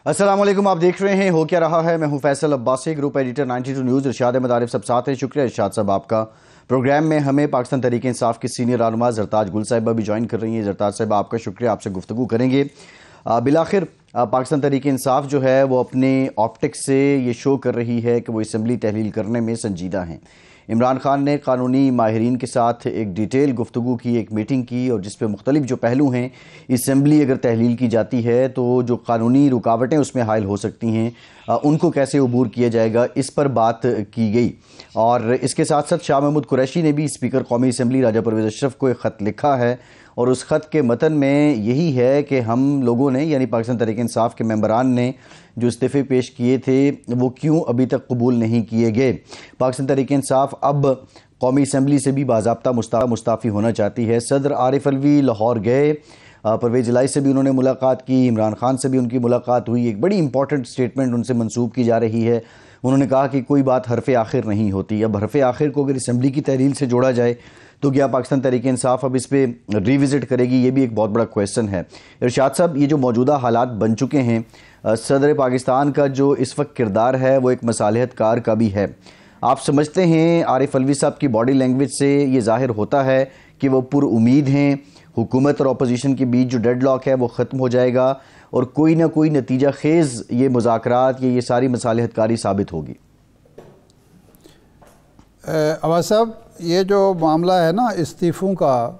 अस्सलाम वालेकुम, आप देख रहे हैं हो क्या रहा है। मैं हूं Faisal Abbasi, group editor 92 news. Irshad Ahmad Arif सब साथ हैं। शुक्रिया इरशाद साहब आपका। प्रोग्राम में हमें पाकिस्तान तहरीक इंसाफ की सीनियर रहनुमा ज़रताज गुल साहिबा भी ज्वाइन कर रही हैं। ज़रताज साहिबा आपका शुक्रिया, आपसे गुफ्तगू करेंगे। बिलाखिर पाकिस्तान तहरीक इंसाफ जो है वो अपने ऑप्टिक्स से ये शो कर रही है कि वो असम्बली तहलील करने में संजीदा हैं। इमरान खान ने कानूनी माहिरीन के साथ एक डिटेल गुफ्तगू की, एक मीटिंग की, और जिस पे मुख्तलिफ जो पहलू हैं, असम्बली अगर तहलील की जाती है तो जो कानूनी रुकावटें उसमें हायल हो सकती हैं, उनको कैसे अबूर किया जाएगा, इस पर बात की गई। और इसके साथ साथ शाह महमूद कुरैशी ने भी स्पीकर कौमी असम्बली राजा परवेज़ अशरफ को एक ख़त लिखा है, और उस ख़त के मतन में यही है कि हम लोगों ने, यानी पाकिस्तान तहरीक इंसाफ के मेंबरान ने जो इस्तीफ़े पेश किए थे वो क्यों अभी तक कबूल नहीं किए गए। पाकिस्तान तहरीक इंसाफ अब कौमी असम्बली से भी बाज़ाब्ता मुस्ताफ़ी होना चाहती है। सदर आरिफ अलवी लाहौर गए, परवेज़ इलाही से भी उन्होंने मुलाकात की, इमरान खान से भी उनकी मुलाकात हुई। एक बड़ी इंपॉर्टेंट स्टेटमेंट उनसे मंसूब की जा रही है। उन्होंने कहा कि कोई बात हरफ़ आखिर नहीं होती। अब हरफ़ आखिर को अगर असम्बली की तहलील से जोड़ा जाए तो क्या पाकिस्तान तहरीक इंसाफ अब इस पर रिविज़िट करेगी, ये भी एक बहुत बड़ा क्वेश्चन है। इरशाद साहब, ये जो मौजूदा हालात बन चुके हैं, सदर पाकिस्तान का जो इस वक्त किरदार है वो एक मसालहत कार का भी है। आप समझते हैं आरिफ अलवी साहब की बॉडी लैंग्वेज से ये ज़ाहिर होता है कि वो पुरुमीद हैं, हुकूमत और अपोजिशन के बीच जो डेडलॉक है वो ख़त्म हो जाएगा और कोई ना कोई नतीजा खेज़ ये मुज़ाकरात या ये सारी मसालहत कारी साबित होगी? अवाज साहब, ये जो मामला है ना इस्तीफ़ों का,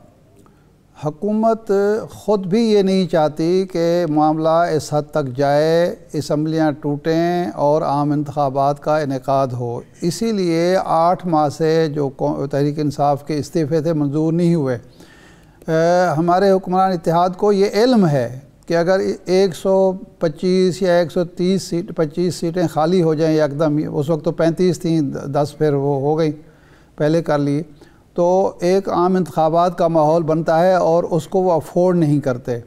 हुकूमत ख़ुद भी ये नहीं चाहती कि मामला इस हद तक जाए, असम्बलियाँ टूटें और आम इंतखाबात का इनेकाद हो। इसीलिए 8 माह से जो तहरीक इंसाफ के इस्तीफ़े थे मंजूर नहीं हुए। हमारे हुक्मरान इत्तेहाद को ये इल्म है कि अगर 125 या 125 सीटें खाली हो जाएं एकदम, उस वक्त तो 35 थी, 10 फिर वो हो गई, पहले कर ली, तो एक आम इंतखाबात का माहौल बनता है और उसको वो अफोर्ड नहीं करते,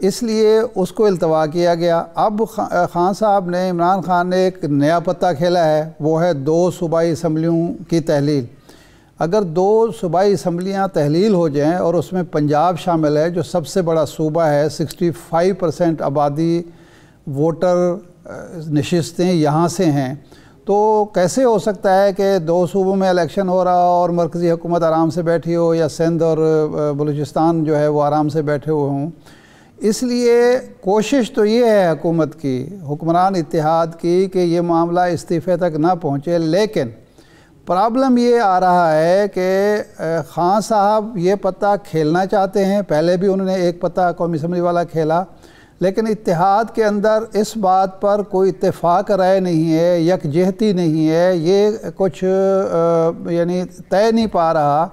इसलिए उसको इल्तवा किया गया। अब खान साहब ने, इमरान खान ने एक नया पत्ता खेला है, वो है 2 सूबाई असम्बलियों की तहलील। अगर 2 सूबाई असम्बलियाँ तहलील हो जाएं और उसमें पंजाब शामिल है जो सबसे बड़ा सूबा है, 65% आबादी वोटर नशिस्तें यहाँ से हैं, तो कैसे हो सकता है कि 2 सूबों में इलेक्शन हो रहा हो और मरकज़ी हुकूमत आराम से बैठी हो, या सिंध और बलूचिस्तान जो है वो आराम से बैठे हुए हों। इसलिए कोशिश तो ये है हुकूमत की, हुक्मरान इत्तेहाद की, कि ये मामला इस्तीफ़े तक ना पहुँचे। लेकिन प्रॉब्लम ये आ रहा है कि खान साहब ये पत्ता खेलना चाहते हैं, पहले भी उन्होंने एक पत्ता कौमी असम्बली वाला खेला, लेकिन इत्तेहाद के अंदर इस बात पर कोई इत्तेफाक राय नहीं है, यकजहती नहीं है, ये कुछ यानी तय नहीं पा रहा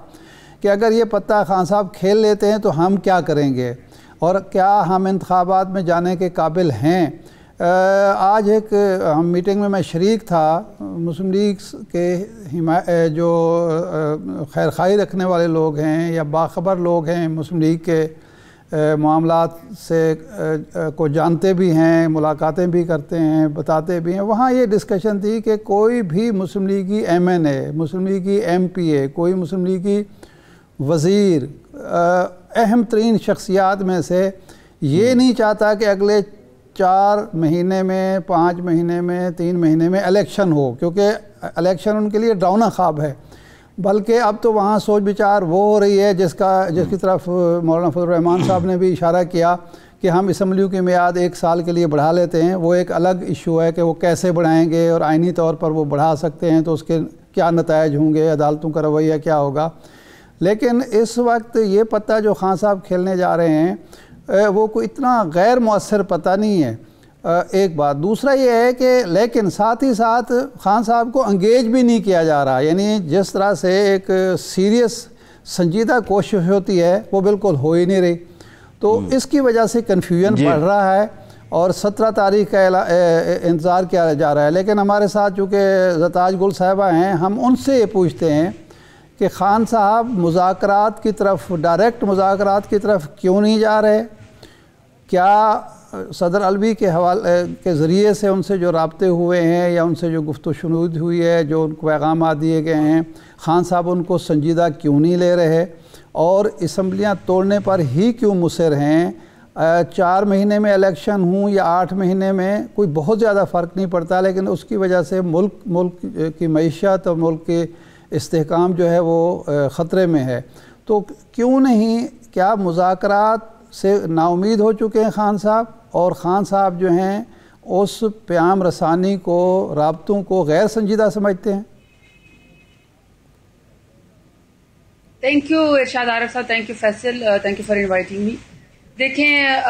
कि अगर ये पत्ता खान साहब खेल लेते हैं तो हम क्या करेंगे और क्या हम इंतखाबात में जाने के काबिल हैं। आज एक हम मीटिंग में मैं शरीक था, मुस्लिम लीग के जो खैर खाई रखने वाले लोग हैं या बाखबर लोग हैं, मुस्लिम लीग के मामलात से को जानते भी हैं, मुलाकातें भी करते हैं, बताते भी हैं। वहाँ ये डिस्कशन थी कि कोई भी मुस्लिम लीग की MNA, मुस्लिम लीग की MPA, कोई मुस्लिम लीग की वज़ीर, अहम तरीन शख्सियात में से ये नहीं चाहता कि अगले 4 महीने में, 5 महीने में, 3 महीने में इलेक्शन हो, क्योंकि इलेक्शन उनके लिए डरावना ख्वाब है। बल्कि अब तो वहाँ सोच विचार वो हो रही है जिसकी तरफ मौलाना फजल रहमान साहब ने भी इशारा किया कि हम असम्बलियों की मियाद 1 साल के लिए बढ़ा लेते हैं। वो एक अलग इशू है कि वो कैसे बढ़ाएंगे और आइनी तौर पर वो बढ़ा सकते हैं तो उसके क्या नतायज होंगे, अदालतों का रवैया क्या होगा। लेकिन इस वक्त ये पत्ता जो खान साहब खेलने जा रहे हैं वो कोई इतना गैर मुअस्सर पता नहीं है, एक बात। दूसरा ये है कि लेकिन साथ ही साथ खान साहब को एंगेज भी नहीं किया जा रहा, यानी जिस तरह से एक सीरियस संजीदा कोशिश होती है वो बिल्कुल हो ही नहीं रही। तो इसकी वजह से कन्फ्यूजन बढ़ रहा है और 17 तारीख का इंतज़ार किया जा रहा है। लेकिन हमारे साथ चूँकि ज़रताज गुल साहिबा हैं, हम उनसे ये पूछते हैं कि खान साहब मुज़ाकरात की तरफ, डायरेक्ट मुज़ाकरात की तरफ क्यों नहीं जा रहे? क्या सदर अलवी के हवाले के ज़रिए से उनसे जो राब्ते हुए हैं या उनसे जो गुफ्तगू हुई है, जो उनको पैगाम दिए गए हैं, खान साहब उनको संजीदा क्यों नहीं ले रहे और असम्बलियाँ तोड़ने पर ही क्यों मुसर हैं? 4 महीने में इलेक्शन हुँ या 8 महीने में कोई बहुत ज़्यादा फ़र्क नहीं पड़ता, लेकिन उसकी वजह से मुल्क की मईशत और मुल्क के इस्तेहकाम जो है वो ख़तरे में है। तो क्यों नहीं, क्या मुज़ाकरात से नाउमीद हो चुके हैं खान साहब, और खान साहब जो हैं उस प्याम रसानी को, राब्तों को गैर संजीदा समझते हैं? थैंक यू इरशाद आरिफ साहब, thank you Faisal, thank you for inviting me. देखें,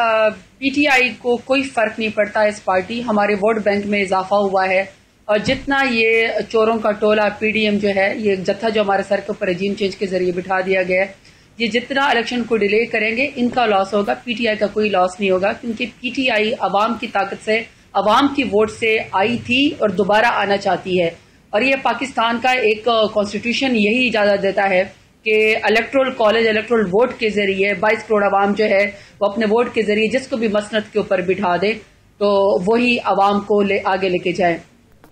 पीटीआई को कोई फर्क नहीं पड़ता, इस पार्टी हमारे वोट बैंक में इजाफा हुआ है, और जितना ये चोरों का टोला पीडीएम जो है, ये जत्था जो हमारे सर के ऊपर रजीम चेंज के जरिए बिठा दिया गया है, ये जितना इलेक्शन को डिले करेंगे इनका लॉस होगा, पीटीआई का कोई लॉस नहीं होगा, क्योंकि पीटीआई अवाम की ताकत से, अवाम की वोट से आई थी और दोबारा आना चाहती है। और ये पाकिस्तान का एक कॉन्स्टिट्यूशन यही इजाजत देता है कि इलेक्टोरल कॉलेज, इलेक्टोरल वोट के जरिए 22 करोड़ अवाम जो है वो अपने वोट के जरिए जिसको भी मसनद के ऊपर बिठा दे तो वही अवाम को आगे लेके जाए।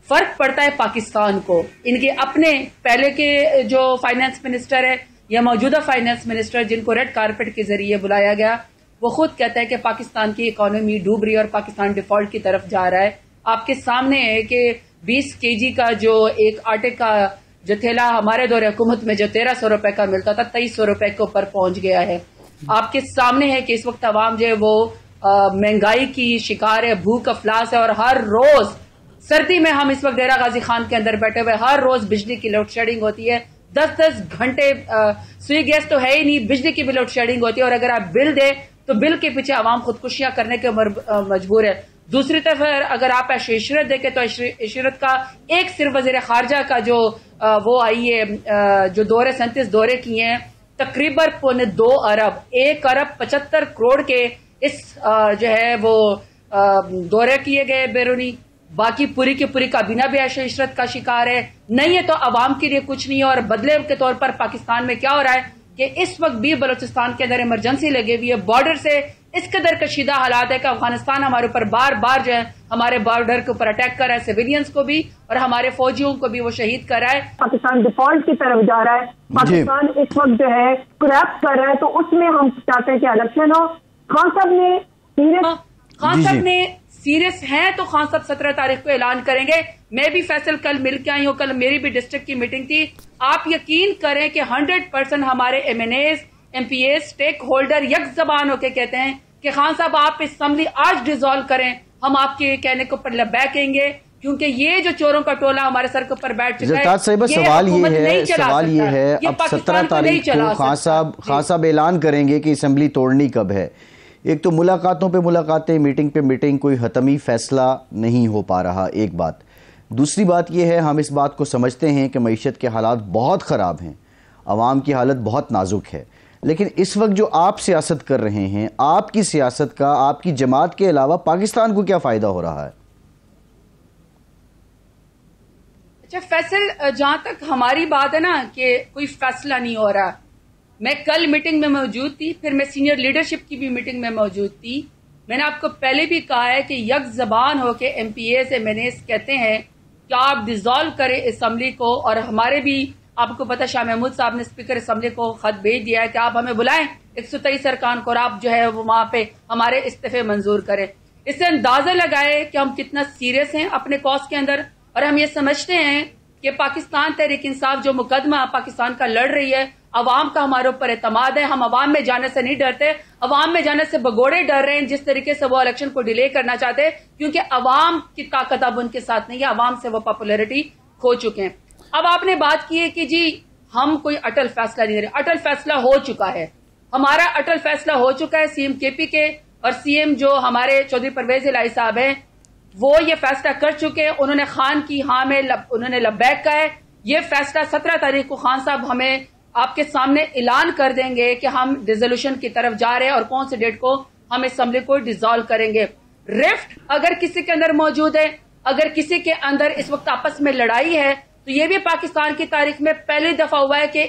फर्क पड़ता है पाकिस्तान को, इनके अपने पहले के जो फाइनेंस मिनिस्टर है या मौजूदा फाइनेंस मिनिस्टर जिनको रेड कारपेट के जरिए बुलाया गया, वो खुद कहता है कि पाकिस्तान की इकोनॉमी डूब रही है और पाकिस्तान डिफॉल्ट की तरफ जा रहा है। आपके सामने है कि 20 केजी का जो एक आटे का जो थैला हमारे दौरे हुकूमत में जो 1300 रुपए का मिलता था 2300 रुपए के ऊपर पहुंच गया है। आपके सामने है कि इस वक्त अवाम जो है वो महंगाई की शिकार है, भूख अफलास है, और हर रोज सर्दी में हम इस वक्त डेरा गाजी खान के अंदर बैठे हुए, हर रोज बिजली की लोड शेडिंग होती है, 10-10 घंटे सुई गैस तो है ही नहीं, बिजली की भी लोड शेडिंग होती है, और अगर आप बिल दे तो बिल के पीछे अवाम खुदकुशियां करने के मजबूर है। दूसरी तरफ अगर आप इशरत देखें तो इशरत का एक सिर्फ वजीर खारजा का जो वो आई है, जो दौरे 37 दौरे किए हैं, तकरीबन 2 अरब 1 अरब 75 करोड़ के इस जो है वो दौरे किए गए बैरूनी। बाकी पूरी की पूरी काबीना भी ऐशो इशरत का शिकार है, नहीं है तो अवाम के लिए कुछ नहीं है। और बदले के तौर पर पाकिस्तान में क्या हो रहा है कि इस वक्त भी बलूचिस्तान के अंदर इमरजेंसी लगी हुई है, बॉर्डर से इस कदर कशीदा हालात है कि अफगानिस्तान हमारे ऊपर बार बार जो है हमारे बॉर्डर के ऊपर अटैक कर रहा है, सिविलियंस को भी और हमारे फौजियों को भी वो शहीद कर रहा है। पाकिस्तान डिफॉल्ट की तरफ जा रहा है, पाकिस्तान इस वक्त जो है क्रैप कर रहा है, तो उसमें हम चाहते हैं कि इलेक्शन हो। खान साहब ने सीरियस हैं तो खान साहब 17 तारीख को ऐलान करेंगे। मैं भी फैसल कल मिल के आई हूँ, कल मेरी भी डिस्ट्रिक्ट की मीटिंग थी। आप यकीन करें कि 100% हमारे MNAs, MPAs, स्टेक होल्डर यक जबान होके कहते हैं कि खान साहब आप असेंबली आज डिसॉल्व करें, हम आपके कहने के ऊपर बैकेंगे, क्योंकि ये जो चोरों का टोला हमारे सर के ऊपर बैठ चुका है। सवाल ये है अब 17 तारीख को खान साहब ऐलान करेंगे कि असेंबली तोड़नी कब है। एक तो मुलाकातों पे मुलाकातें, मीटिंग पे मीटिंग, कोई हतमी फैसला नहीं हो पा रहा, एक बात। दूसरी बात यह है, हम इस बात को समझते हैं कि मईशत के हालात बहुत ख़राब हैं, आवाम की हालत बहुत नाजुक है, लेकिन इस वक्त जो आप सियासत कर रहे हैं, आपकी सियासत का आपकी जमात के अलावा पाकिस्तान को क्या फ़ायदा हो रहा है? अच्छा फैसल, जहां तक हमारी बात है ना कि कोई फैसला नहीं हो रहा, मैं कल मीटिंग में मौजूद थी, फिर मैं सीनियर लीडरशिप की भी मीटिंग में मौजूद थी। मैंने आपको पहले भी कहा है कि यक जबान होके MPAs MNAs कहते हैं कि आप डिसॉल्व करें असेंबली को, और हमारे भी आपको पता शाह महमूद साहब ने स्पीकर असेंबली को खत भेज दिया है कि आप हमें बुलाएं 123 अरकान को, और आप जो है वो वहां पे हमारे इस्तीफे मंजूर करें। इससे अंदाजा लगाए कि हम कितना सीरियस हैं अपने कॉज के अंदर, और हम ये समझते हैं कि पाकिस्तान तहरीक इंसाफ जो मुकदमा पाकिस्तान का लड़ रही है, अवाम का हमारे ऊपर एतमाद है, हम अवाम में जाने से नहीं डरते, अवाम में जाने से भगोड़े डर रहे हैं जिस तरीके से वो इलेक्शन को डिले करना चाहते हैं, क्योंकि अवाम की ताकत अब उनके साथ नहीं है, अवाम से वो पॉपुलैरिटी खो चुके हैं। अब आपने बात की है कि जी हम कोई अटल फैसला नहीं दे रहे, अटल फैसला हो चुका है, हमारा अटल फैसला हो चुका है। CM KP के और CM जो हमारे चौधरी परवेज इलाही साहब हैं वो ये फैसला कर चुके हैं, उन्होंने खान की हाँ में उन्होंने लब्बैक का है। ये फैसला 17 तारीख को खान साहब हमें आपके सामने ऐलान कर देंगे कि हम डिसोल्यूशन की तरफ जा रहे हैं और कौन से डेट को हम असेंबली को डिसॉल्व करेंगे। रिफ्ट अगर किसी के अंदर मौजूद है, अगर किसी के अंदर इस वक्त आपस में लड़ाई है, तो ये भी पाकिस्तान की तारीख में पहली दफा हुआ है कि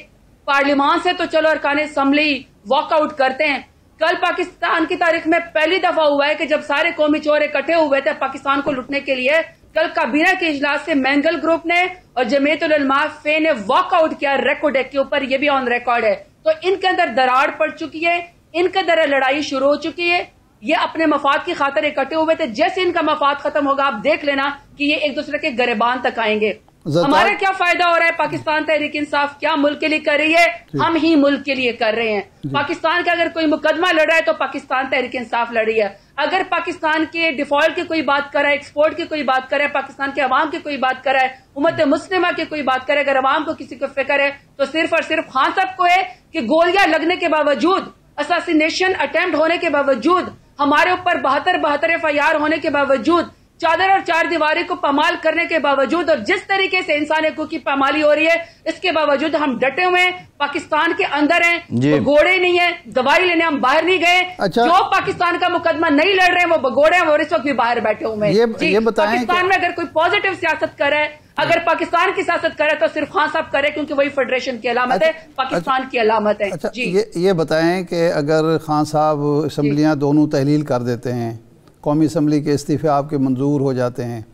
पार्लियामान से तो चलो अरकान असेंबली वॉकआउट करते हैं, कल पाकिस्तान की तारीख में पहली दफा हुआ है कि जब सारे कौमी चोर इकट्ठे हुए थे पाकिस्तान को लुटने के लिए, कल काबीना के इजलास से मैंगल ग्रुप ने और जमीयतुल उलमा फे ने वॉकआउट किया रेकॉर्ड एक्ट के ऊपर, ये भी ऑन रिकॉर्ड है। तो इनके अंदर दरार पड़ चुकी है, इनके अंदर लड़ाई शुरू हो चुकी है। ये अपने मफाद की खातिर इकट्ठे हुए थे। जैसे इनका मफाद खत्म होगा, आप देख लेना कि ये एक दूसरे के गिरबान तक आएंगे। हमारा क्या फायदा हो रहा है? पाकिस्तान तहरीक इंसाफ क्या मुल्क के लिए कर रही है? हम ही मुल्क के लिए कर रहे हैं। पाकिस्तान का अगर कोई मुकदमा लड़ रहा है तो पाकिस्तान तहरीक इंसाफ लड़ रही है। अगर पाकिस्तान के डिफॉल्ट की कोई बात कर रहा है, एक्सपोर्ट की कोई बात कर रहा है, पाकिस्तान के अवाम की कोई बात कर रहा है, उम्मत मुस्लिमा की कोई बात करे, अगर अवाम को किसी को फिक्र है तो सिर्फ और सिर्फ खान साहब को है कि गोलियां लगने के बावजूद, असैसिनेशन अटेम्प्ट होने के बावजूद, हमारे ऊपर 72 FIR होने के बावजूद, चादर और चार दीवारी को पामाल करने के बावजूद, और जिस तरीके से इंसान हकूक की पामाली हो रही है, इसके बावजूद हम डटे हुए हैं, पाकिस्तान के अंदर हैं, भगोड़े नहीं है, दवाई लेने हम बाहर नहीं गए। अच्छा, जो पाकिस्तान का मुकदमा नहीं लड़ रहे हैं वो भगोड़े हैं, और इस वक्त भी बाहर बैठे हुए हैं। ये बताएं पाकिस्तान में अगर कोई पॉजिटिव सियासत करे, अगर पाकिस्तान की सियासत करे तो सिर्फ खान साहब करे, क्योंकि वही फेडरेशन की अलामत है, पाकिस्तान की अलामत है। अच्छा, ये बताएं कि अगर खान साहब असम्बलियाँ दोनों तहलील कर देते हैं, कौमी असम्बली के इस्तीफ़े आपके मंजूर हो जाते हैं,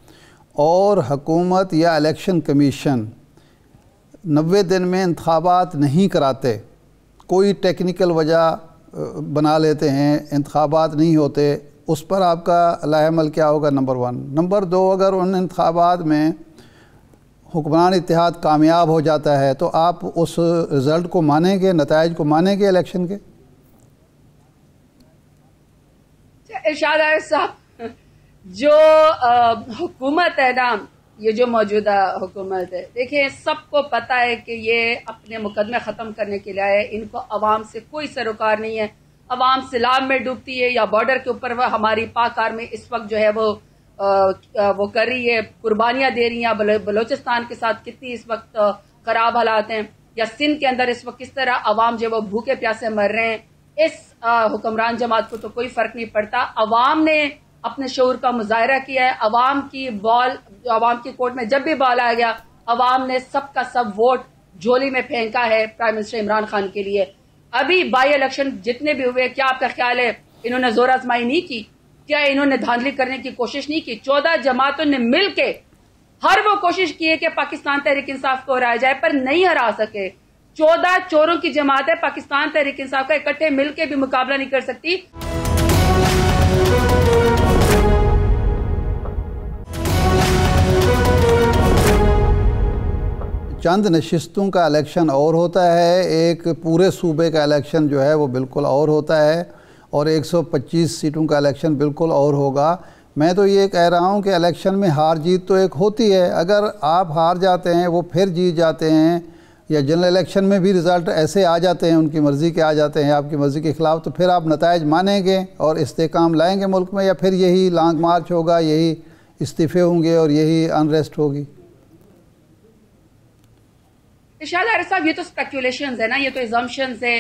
और हुकूमत या इलेक्शन कमीशन 90 दिन में इंतखाबात नहीं कराते, कोई टेक्निकल वजह बना लेते हैं, इंतखाबात नहीं होते, उस पर आपका लाएमल क्या होगा? नंबर 1। नंबर 2, अगर उन इंतखाबात में हुक्मरान इत्तेहाद कामयाब हो जाता है तो आप उस रिज़ल्ट को मानेंगे, नताइज को मानेंगे इलेक्शन के? इरशाद आरिफ साहब, जो हुकूमत है ना, ये जो मौजूदा हुकूमत है, देखिए सबको पता है कि ये अपने मुकदमे ख़त्म करने के लिए आए। इनको अवाम से कोई सरोकार नहीं है। अवाम सैलाब में डूबती है या बॉर्डर के ऊपर हमारी पाक आर्मी इस वक्त जो है वो कर रही है, कुर्बानियां दे रही हैं। बलोचिस्तान के साथ कितनी इस वक्त खराब हालात हैं, या सिंध के अंदर इस वक्त किस तरह अवाम जो है वो भूखे प्यासे मर रहे हैं। इस हुक्मरान जमात को तो कोई फर्क नहीं पड़ता। अवाम ने अपने शऊर का मुजाहरा किया है। अवाम की कोर्ट में जब भी बॉल आ गया, अवाम ने सबका सब वोट झोली में फेंका है प्राइम मिनिस्टर इमरान खान के लिए। अभी बाई इलेक्शन जितने भी हुए, क्या आपका ख्याल है इन्होंने जोर आजमाई नहीं की? क्या इन्होंने धांधली करने की कोशिश नहीं की? 14 जमातों ने मिलके हर वो कोशिश की है कि पाकिस्तान तहरीक इंसाफ को हराया जाए, पर नहीं हरा सके। 14 चोरों की जमात है, पाकिस्तान तहरीक इंसाफ का इकट्ठे मिलके भी मुकाबला नहीं कर सकती। चंद नशिस्तों का इलेक्शन और होता है, एक पूरे सूबे का इलेक्शन जो है वो बिल्कुल और होता है, और 125 सीटों का इलेक्शन बिल्कुल और होगा। मैं तो ये कह रहा हूँ कि इलेक्शन में हार जीत तो एक होती है, अगर आप हार जाते हैं वो फिर जीत जाते हैं, या जनरल इलेक्शन में भी रिज़ल्ट ऐसे आ जाते हैं, उनकी मर्ज़ी के आ जाते हैं, आपकी मर्ज़ी के ख़िलाफ़, तो फिर आप नताइज मानेंगे और इस्तेकाम लाएंगे मुल्क में, या फिर यही लॉन्ग मार्च होगा, यही इस्तीफ़े होंगे और यही अनरेस्ट होगी? इरशाद आरिफ साहब, ये तो स्पेकुलेशंस है ना, ये तो एजम्पशंस है।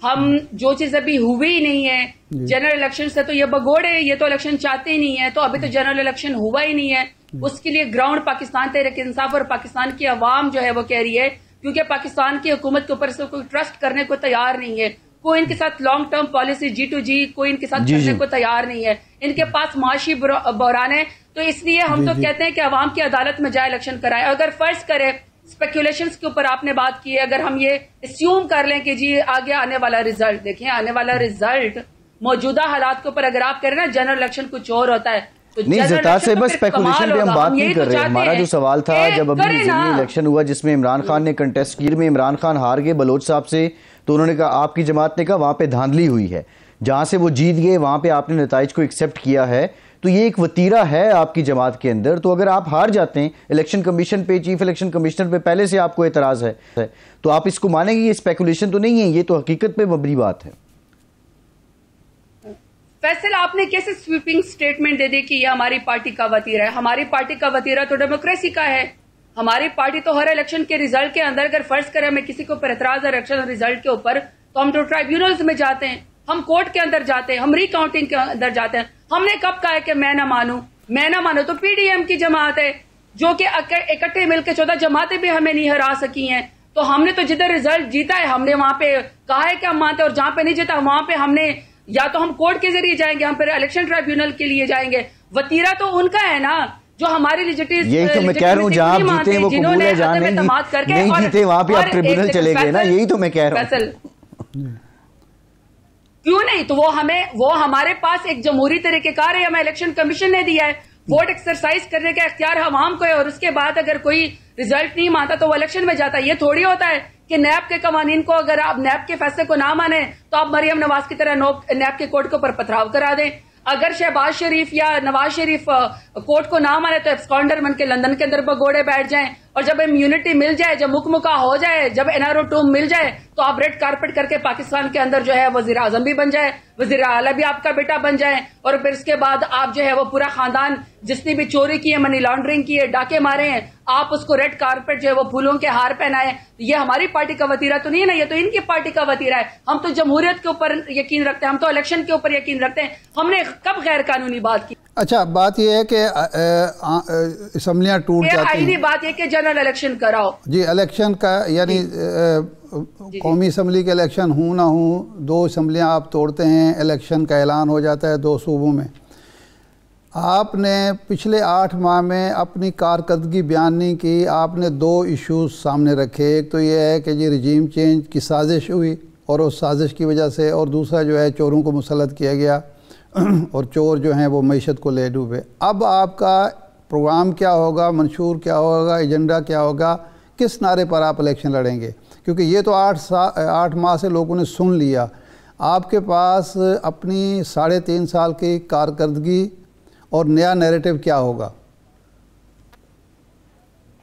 हम जो चीज अभी हुई ही नहीं है, जनरल इलेक्शन से तो ये भगोड़े, ये तो इलेक्शन चाहते ही नहीं है, तो अभी तो जनरल इलेक्शन हुआ ही नहीं है। उसके लिए ग्राउंड पाकिस्तान तहरीक इंसाफ और पाकिस्तान की अवाम जो है वो कह रही है, क्योंकि पाकिस्तान की हुकूमत के ऊपर से कोई ट्रस्ट करने को तैयार नहीं है, कोई इनके साथ लॉन्ग टर्म पॉलिसी G2G कोई इनके साथ करने को तैयार नहीं है, इनके पास माशी बहरान है। तो इसलिए हम तो कहते हैं कि अवाम की अदालत में जाए इलेक्शन कराए। अगर फर्ज करे स्पेकुलेशंस के ऊपर आपने बात की है, अगर हम ये अस्यूम कर लें कि जी आगे आने वाला रिजल्ट, देखिए आने वाला रिजल्ट मौजूदा हालात के ऊपर अगर आप कह रहे हैं ना जनरल इलेक्शन कुछ और होता है, तो नहीं ज़रदार से बस स्पेकुलेशन पे हम बात नहीं कर रहे। हमारा जो सवाल था, जब अभी ज़िमनी इलेक्शन हुआ जिसमें इमरान खान ने कंटेस्ट किया, में इमरान खान हार गए बलोच साहब से, तो उन्होंने कहा, आपकी जमात ने कहा वहाँ पे धांधली हुई है, जहाँ से वो जीत गए वहाँ पे आपने नताइज को एक्सेप्ट किया है, तो ये एक वतीरा है आपकी जमात के अंदर। तो अगर आप हार जाते हैं इलेक्शन कमीशन पे, चीफ इलेक्शन कमिश्नर पे पहले से आपको एतराज़ है, तो आप इसको मानेंगे ये स्पेकुलेशन तो नहीं है, ये तो हकीकत पे मबनी बात है। फैसल, आपने कैसे स्वीपिंग स्टेटमेंट दे दी कि ये हमारी पार्टी का वतीरा है? हमारी पार्टी का वतीरा तो डेमोक्रेसी का है। हमारी पार्टी तो हर इलेक्शन के रिजल्ट के अंदर अगर फर्ज करें हमें किसी के ऊपर एतराज है इलेक्शन रिजल्ट के ऊपर, तो हम तो ट्राइब्यूनल्स में जाते हैं, हम कोर्ट के अंदर जाते हैं, हम रिकाउंटिंग के अंदर जाते हैं। हमने कब कहा है कि मैं ना मानू? तो पीडीएम की जमात है जो कि इकट्ठे मिलकर 14 जमातें भी हमें नहीं हरा सकी हैं। तो हमने तो जिधर रिजल्ट जीता है हमने वहां पे कहा है कि हम मानते हैं, और जहां पे नहीं जीता वहां पे हमने या तो हम कोर्ट के जरिए जाएंगे, हम फिर इलेक्शन ट्राइब्यूनल के लिए जाएंगे। वतीरा तो उनका है ना जो हमारी यही तो मैं कह रहा हूँ, जहां आप जीते वो कबूल है, जहां नहीं जीते वहां पे आप ट्रिब्यूनल चले गए ना, यही तो मैं कह रहा हूँ। क्यों नहीं? तो वो हमारे पास एक जमहूरी तरीकेकार है, हमें इलेक्शन कमीशन ने दिया है, वोट एक्सरसाइज करने का इख्तियार आवाम को है, और उसके बाद अगर कोई रिजल्ट नहीं मानता तो वो इलेक्शन में जाता है। ये थोड़ी होता है कि नैब के कवानीन को, अगर आप नैब के फैसले को ना माने तो आप मरियम नवाज की तरह नैब के कोर्ट के ऊपर पथराव करा दें। अगर शहबाज शरीफ या नवाज शरीफ कोर्ट को ना माने तो एब्सकॉन्डर बन के लंदन के अंदर बगोड़े बैठ जाएं, और जब इम्यूनिटी मिल जाए, जब मुकमुका हो जाए, जब एनआरओ 2 मिल जाए तो आप रेड कारपेट करके पाकिस्तान के अंदर जो है वजीर आजम भी बन जाए, वजीर आला भी आपका बेटा बन जाए, और फिर इसके बाद आप जो है वो पूरा खानदान जिसने भी चोरी की है, मनी लॉन्ड्रिंग की है, डाके मारे हैं, आप उसको रेड कारपेट जो है वो फूलों के हार पहनाए। ये हमारी पार्टी का वतीरा तो नहीं है ना, ये तो इनकी पार्टी का वतीरा है। हम तो जमहूरियत के ऊपर यकीन रखते हैं, हम तो इलेक्शन के ऊपर यकीन रखते हैं। हमने कब गैर कानूनी बात की? अच्छा, बात यह है कि असम्बलियाँ टूट जाती हैं। बात यह कि जनरल इलेक्शन कराओ जी, इलेक्शन का यानी कौमी असम्बली के इलेक्शन हूँ ना हूँ, 2 असम्बलियाँ आप तोड़ते हैं, इलेक्शन का ऐलान हो जाता है 2 सूबों में। आपने पिछले 8 माह में अपनी कारकर्दगी बयान नहीं की। आपने 2 इश्यूज़ सामने रखे, एक तो ये है कि जी रिजीम चेंज की साजिश हुई और उस साजिश की वजह से, और दूसरा जो है चोरों को मुसल्लत किया गया और चोर जो हैं वो मईशत को ले डूबे। अब आपका प्रोग्राम क्या होगा, मंशूर क्या होगा, एजेंडा क्या होगा, किस नारे पर आप इलेक्शन लड़ेंगे? क्योंकि ये तो 8 माह से लोगों ने सुन लिया। आपके पास अपनी 3.5 साल की कारकर्दगी और नया नैरेटिव क्या होगा?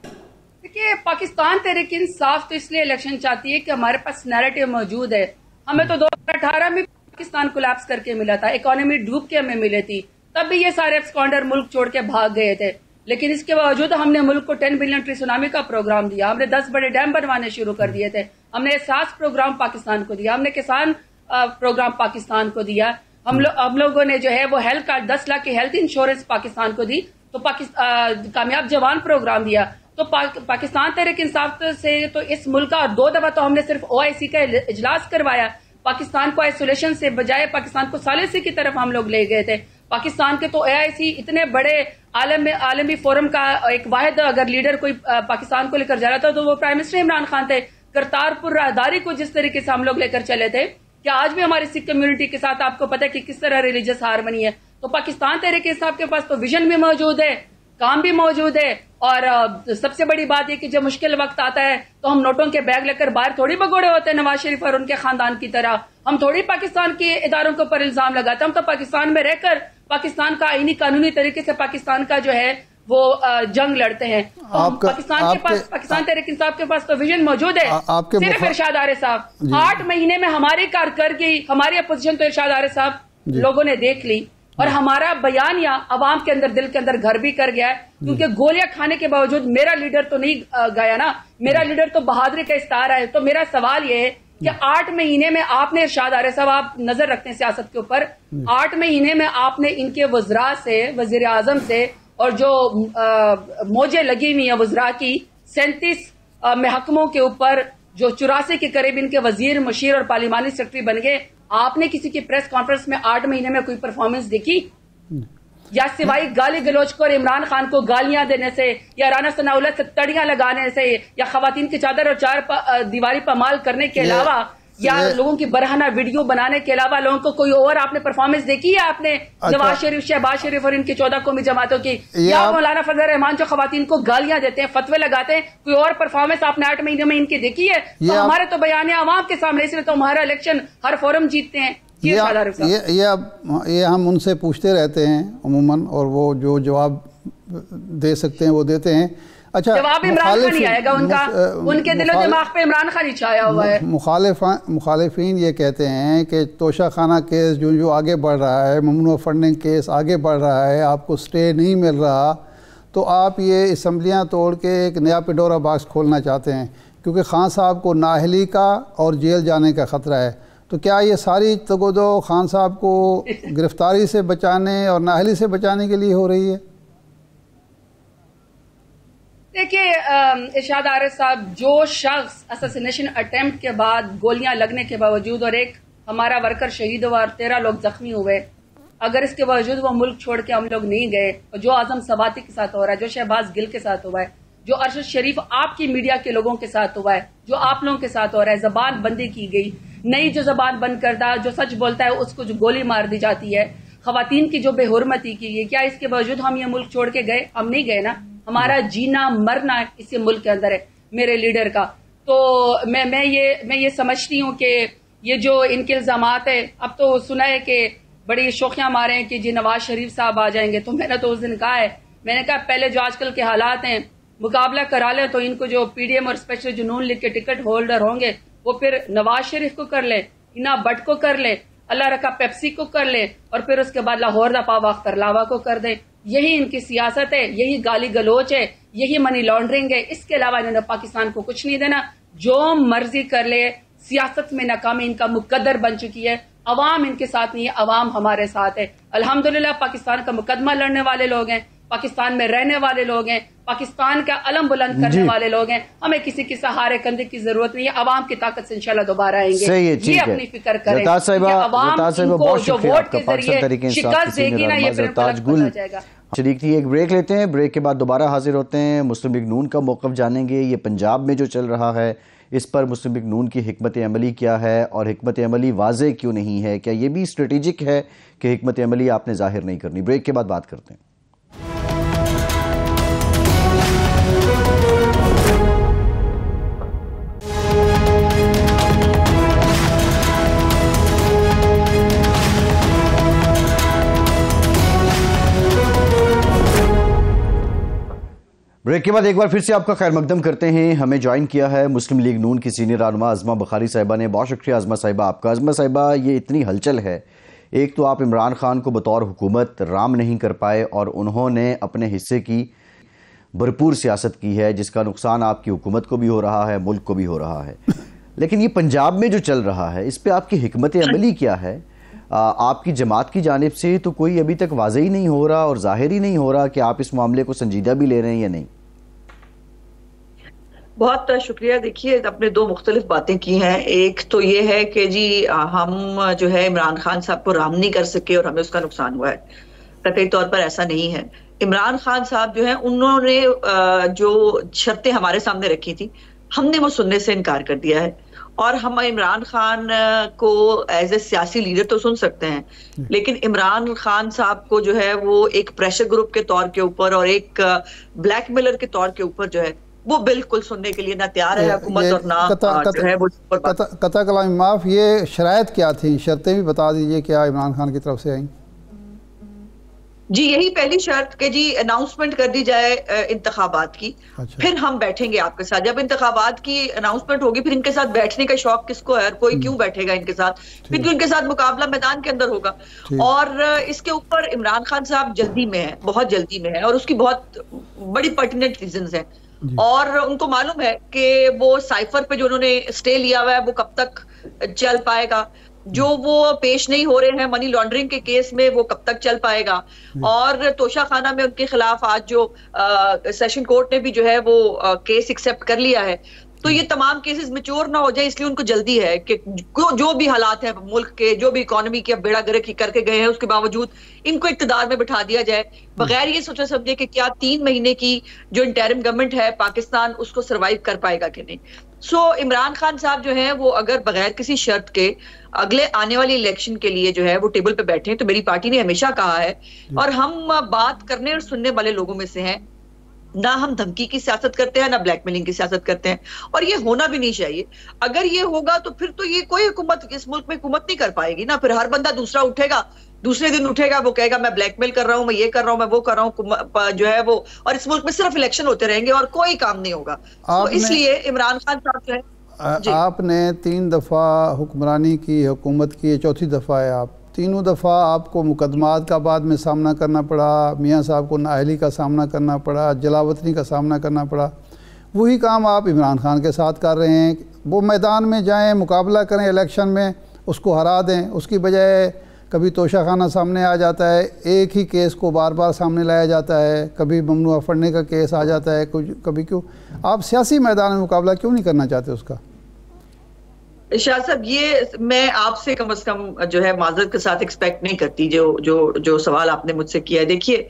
देखिए, पाकिस्तान तहरीक इंसाफ तो इसलिए इलेक्शन चाहती है कि हमारे पास नैरेटिव मौजूद है। हमें तो 2018 में पाकिस्तान कोलैप्स करके मिला था, इकोनॉमी डूब के हमें मिले थी, तब भी ये सारे एब्सकॉन्डर मुल्क छोड़ के भाग गए थे। लेकिन इसके बावजूद हमने मुल्क को 10 बिलियन ट्री सुनामी का प्रोग्राम दिया, हमने 10 बड़े डैम बनवाने शुरू कर दिए थे, हमने एहसास प्रोग्राम पाकिस्तान को दिया, हमने किसान प्रोग्राम पाकिस्तान को दिया, हम लोगों ने जो है वो हेल्थ कार्ड 10 लाख की हेल्थ इंश्योरेंस पाकिस्तान को दी, तो कामयाब जवान प्रोग्राम दिया। तो पाकिस्तान तहरीक इंसाफ से तो इस मुल्क का 2 दफा तो हमने सिर्फ OIC का इजलास करवाया। पाकिस्तान को आइसोलेशन से बजाय पाकिस्तान को सालिसी की तरफ हम लोग ले गए थे। पाकिस्तान के तो AIC इतने बड़े आलमी फोरम का एक वाहिद अगर लीडर कोई पाकिस्तान को लेकर जा रहा था तो वो प्राइम मिनिस्टर इमरान खान थे। करतारपुर राहदारी को जिस तरीके से हम लोग लेकर चले थे, क्या आज भी हमारी सिख कम्युनिटी के साथ आपको पता है कि किस तरह रिलीजियस हार्मनी है? तो पाकिस्तान तहरीक इंसाफ के पास तो विजन भी मौजूद है, काम भी मौजूद है, और सबसे बड़ी बात यह कि जब मुश्किल वक्त आता है तो हम नोटों के बैग लेकर बाहर थोड़ी भगोड़े होते हैं नवाज शरीफ और उनके खानदान की तरह। हम थोड़ी पाकिस्तान के इदारों के ऊपर इल्जाम लगाते हैं, हम तो पाकिस्तान में रहकर पाकिस्तान का आईनी कानूनी तरीके से पाकिस्तान का जो है वो जंग लड़ते हैं। पाकिस्तान तहरीक इंसाफ के पास तो विजन मौजूद है। सिर्फ इरशाद आरिफ साहब 8 महीने में हमारी कारकर्दगी, हमारी अपोजिशन तो इरशाद आरिफ साहब लोगों ने देख ली, और हमारा बयानिया अवाम के अंदर, दिल के अंदर घर भी कर गया है। क्योंकि गोलियां खाने के बावजूद मेरा लीडर तो नहीं गया ना, मेरा लीडर तो बहादुरी का इस्तारा है। तो मेरा सवाल ये है कि 8 महीने में आपने, इरशाद आरिफ साहब आप नजर रखते हैं सियासत के ऊपर, 8 महीने में आपने इनके वज़रा से, वजीर आजम से, और जो मौजें लगी हुई है वज़रा की 37 महकमों के ऊपर, जो 84 के करीब इनके वजीर, मुशीर और पार्लिमानी सेक्रेटरी बन गए, आपने किसी की प्रेस कॉन्फ्रेंस में 8 महीने में कोई परफॉर्मेंस देखी? या सिवाय गाली गलौज को और इमरान खान को गालियां देने से, या राना सनाउल्लाह से तड़ियां लगाने से, या खवातीन की चादर और 4 दीवारी पमाल करने के अलावा, या लोगों की बरहना वीडियो बनाने के अलावा लोगों को कोई और आपने परफॉर्मेंस देखी है? आपने नवाज शरीफ, शहबाज शरीफ और इनकी 14 कौमी जमातों की, या मौलाना फजल रहमान जो खवातीन को गालियां देते हैं, फतवे लगाते हैं, कोई और परफॉर्मेंस आपने 8 महीने में इनकी देखी है? तो हमारे तो बयानिया आवाम के सामने, इसलिए तो हमारा इलेक्शन हर फोरम जीतते हैं। ये हम उनसे पूछते रहते हैं अमूमन, और वो जो जवाब दे सकते हैं वो देते हैं। अच्छा, जवाब इमरान खान ही आएगा उनका, उनके दिलो दिमाग पे इमरान खान ही छाया हुआ है। मुखालिफिन ये कहते हैं कि तोशा खाना केस जो आगे बढ़ रहा है, ममनू फंडिंग केस आगे बढ़ रहा है, आपको स्टे नहीं मिल रहा, तो आप ये असम्बलियाँ तोड़ के एक नया पिडोरा बॉक्स खोलना चाहते हैं, क्योंकि खान साहब को नाअहली का और जेल जाने का ख़तरा है। तो क्या ये सारी तगोदो खान साहब को गिरफ्तारी से बचाने और नाअहली से बचाने के लिए हो रही है? देखिए इरशाद आरिफ साहब, जो शख्स असैसिनेशन अटेम्प्ट के बाद गोलियां लगने के बावजूद, और एक हमारा वर्कर शहीद हुआ और 13 लोग जख्मी हुए, अगर इसके बावजूद वो मुल्क छोड़ के हम लोग नहीं गए, और जो आजम सवाती के साथ हो रहा है, जो शहबाज गिल के साथ हुआ है, जो अरशद शरीफ आपकी मीडिया के लोगों के साथ हुआ है, जो आप लोगों के साथ हो रहा है, जबान बंदी की गई, नई जो जबान बंद करता, जो सच बोलता है उसको जो गोली मार दी जाती है, खवातीन की जो बेहुरमती की गई, क्या इसके बावजूद हम ये मुल्क छोड़ के गए? हम नहीं गए ना। हमारा जीना मरना इसी मुल्क के अंदर है मेरे लीडर का। तो मैं ये समझती हूँ कि ये जो इनके इल्जामात है, अब तो सुना है कि बड़ी शोखियां मारे हैं कि जी नवाज शरीफ साहब आ जाएंगे। तो मैंने तो उस दिन कहा है, मैंने कहा पहले जो आजकल के हालात हैं मुकाबला करा लें, तो इनको जो पीडीएम और स्पेशल जुनून लिख के टिकट होल्डर होंगे वो फिर नवाज शरीफ को कर ले, इना भट्ट को कर ले, अल्लाह रखा पेप्सी को कर ले, और फिर उसके बाद लाहौर दा पावा अख्तर लावा को कर दे। यही इनकी सियासत है, यही गाली गलोच है, यही मनी लॉन्ड्रिंग है। इसके अलावा इन्होंने पाकिस्तान को कुछ नहीं देना। जो मर्जी कर ले, सियासत में नाकामी इनका मुकद्दर बन चुकी है। अवाम इनके साथ नहीं है, अवाम हमारे साथ है। अल्हम्दुलिल्लाह पाकिस्तान का मुकदमा लड़ने वाले लोग हैं, पाकिस्तान में रहने वाले लोग हैं, पाकिस्तान का अलम बुलंद करने वाले लोग हैं। हमें किसी के सहारे कंधे की जरूरत नहीं है। अवाम की ताकत से इंशाल्लाह दोबारा आएंगे। ये अपनी फिक्र करें। अवाम इनको जो वोट के जरिए शिकस्त देगी ना, ये फिर पता जाएगा। शरीक थी, एक ब्रेक लेते हैं, ब्रेक के बाद दोबारा हाजिर होते हैं। मुस्लिम लीग नून का मौक़िफ़ जानेंगे, ये पंजाब में जो चल रहा है इस पर मुस्लिम लीग नून की हिकमत अमली क्या है और हिकमत अमली वाज़े क्यों नहीं है, क्या ये भी स्ट्रेटेजिक है कि हिकमत अमली आपने जाहिर नहीं करनी। ब्रेक के बाद बात करते हैं। ब्रेक के बाद एक बार फिर से आपका खैर मकदम करते हैं। हमें ज्वाइन किया है मुस्लिम लीग नून की सीनियर रहनुमा अज़मा बुखारी साहिबा ने। बहुत शुक्रिया अज़मा साहिबा आपका। अज़मा साहिबा, ये इतनी हलचल है, एक तो आप इमरान खान को बतौर हुकूमत राम नहीं कर पाए और उन्होंने अपने हिस्से की भरपूर सियासत की है जिसका नुकसान आपकी हुकूमत को भी हो रहा है, मुल्क को भी हो रहा है। लेकिन ये पंजाब में जो चल रहा है इस पर आपकी हिकमत अमली क्या है? आपकी जमात की जानिब से तो कोई अभी तक वाज़े ही नहीं हो रहा और ज़ाहिर ही नहीं हो रहा कि आप इस मामले को संजीदा भी ले रहे हैं या नहीं। बहुत शुक्रिया। देखिए, अपने दो मुख्तलिफ बातें की हैं। एक तो ये है कि जी हम जो है इमरान खान साहब को राम नहीं कर सके और हमें उसका नुकसान हुआ है। कतई तौर पर ऐसा नहीं है। इमरान खान साहब जो है उन्होंने जो शर्तें हमारे सामने रखी थी हमने वो सुनने से इनकार कर दिया है। और हम इमरान खान को एज ए सियासी लीडर तो सुन सकते हैं, लेकिन इमरान खान साहब को जो है वो एक प्रेशर ग्रुप के तौर के ऊपर और एक ब्लैकमेलर के तौर के ऊपर जो है वो बिल्कुल सुनने के लिए ना तैयार है हुकूमत और ना जो है वो कता कलाम माफ। ये शराइत क्या थी, शर्तें भी बता दीजिए क्या इमरान खान की तरफ से आई? जी यही पहली शर्त कि जी अनाउंसमेंट कर दी जाए इंतखाबात की। अच्छा। फिर हम बैठेंगे आपके साथ। जब इंतखाबात की अनाउंसमेंट होगी फिर इनके साथ बैठने का शौक किसको है? कोई क्यों बैठेगा इनके साथ? फिर क्यों इनके साथ मुकाबला मैदान के अंदर होगा। और इसके ऊपर इमरान खान साहब जल्दी में है, बहुत जल्दी में है और उसकी बहुत बड़ी पर्टिनेंट रीजंस हैं। और उनको मालूम है कि वो साइफर पे जो उन्होंने स्टे लिया हुआ है वो कब तक चल पाएगा, जो वो पेश नहीं हो रहे हैं मनी लॉन्ड्रिंग के केस में वो कब तक चल पाएगा। और तोशा खाना में उनके खिलाफ आज जो सेशन कोर्ट ने भी जो है वो केस एक्सेप्ट कर लिया है, तो ये तमाम केसेस मैच्योर ना हो जाए इसलिए उनको जल्दी है कि जो भी हालात है मुल्क के, जो भी इकोनॉमी की अब बेड़ा गर्क करके गए हैं उसके बावजूद इनको इक्तदार में बिठा दिया जाए बगैर ये सोचा समझे कि क्या 3 महीने की जो इंटरिम गवर्नमेंट है पाकिस्तान उसको सर्वाइव कर पाएगा कि नहीं। सो इमरान खान साहब जो है वो अगर बगैर किसी शर्त के अगले आने वाली इलेक्शन के लिए जो है वो टेबल पे बैठे हैं, तो मेरी पार्टी ने हमेशा कहा है और हम बात करने और सुनने वाले लोगों में से हैं, ना हम धमकी की सियासत करते हैं ना ब्लैकमेलिंग की सियासत करते हैं, और ये होना भी नहीं चाहिए। अगर ये होगा तो फिर तो ये कोई हुकूमत इस मुल्क में हुकूमत नहीं कर पाएगी ना। फिर हर बंदा दूसरा उठेगा, दूसरे दिन उठेगा, वो कहेगा मैं ब्लैकमेल कर रहा हूं, मैं ये कर रहा हूं, मैं वो कर रहा हूं, जो है वो, और इस मुल्क में सिर्फ इलेक्शन होते रहेंगे और कोई काम नहीं होगा। तो इसलिए इमरान खान साहब जो है आपने 3 दफा हुक्मरानी की, हुकूमत की, चौथी दफा है आप, तीनों दफ़ा आपको मुकदमात का बाद में सामना करना पड़ा, मियाँ साहब को नाअहली का सामना करना पड़ा, जलावतनी का सामना करना पड़ा। वही काम आप इमरान खान के साथ कर रहे हैं। वो मैदान में जाएं, मुकाबला करें इलेक्शन में, उसको हरा दें, उसकी बजाय कभी तोशा खाना सामने आ जाता है, एक ही केस को बार बार सामने लाया जाता है, कभी ममनुआ फड़ने का केस आ जाता है, कुछ कभी क्यों आप सियासी मैदान में मुकाबला क्यों नहीं करना चाहते उसका? शाह साहब, ये मैं आपसे कम से कम जो है माजरत के साथ एक्सपेक्ट नहीं करती जो जो जो सवाल आपने मुझसे किया है। देखिए,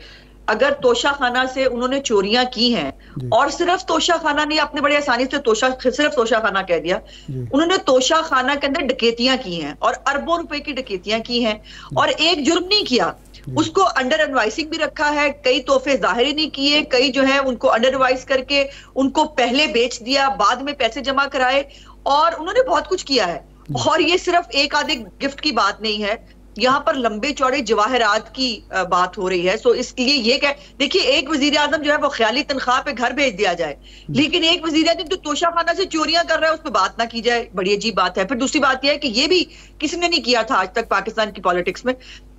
अगर तोशा खाना से उन्होंने चोरियां की हैं, और सिर्फ तोशा खाना नहीं, आपने बड़ी आसानी से सिर्फ तोशा खाना कह दिया, उन्होंने तोशा खाना के अंदर डकैतियां की हैं और अरबों रुपए की डकैतियां की हैं, और एक जुर्म नहीं किया, उसको अंडर एडवाइसिंग भी रखा है, कई तोहफे जाहिर ही नहीं किए, कई जो है उनको अंडर एडवाइस करके उनको पहले बेच दिया, बाद में पैसे जमा कराए, और उन्होंने बहुत कुछ किया है। और ये सिर्फ एक आधे गिफ्ट की बात नहीं है, यहाँ पर लंबे चौड़े जवाहरात की बात हो रही है। सो इसलिए ये देखिए, एक वजीर आजम जो है वो ख्याली तनख्वाह पे घर भेज दिया जाए, लेकिन एक वजीर आजम जो तोशा खाना से चोरियां कर रहा है उस पर बात ना की जाए, बड़ी अजीब बात है। फिर दूसरी बात यह है कि ये भी किसी ने नहीं किया था आज तक पाकिस्तान की पॉलिटिक्स में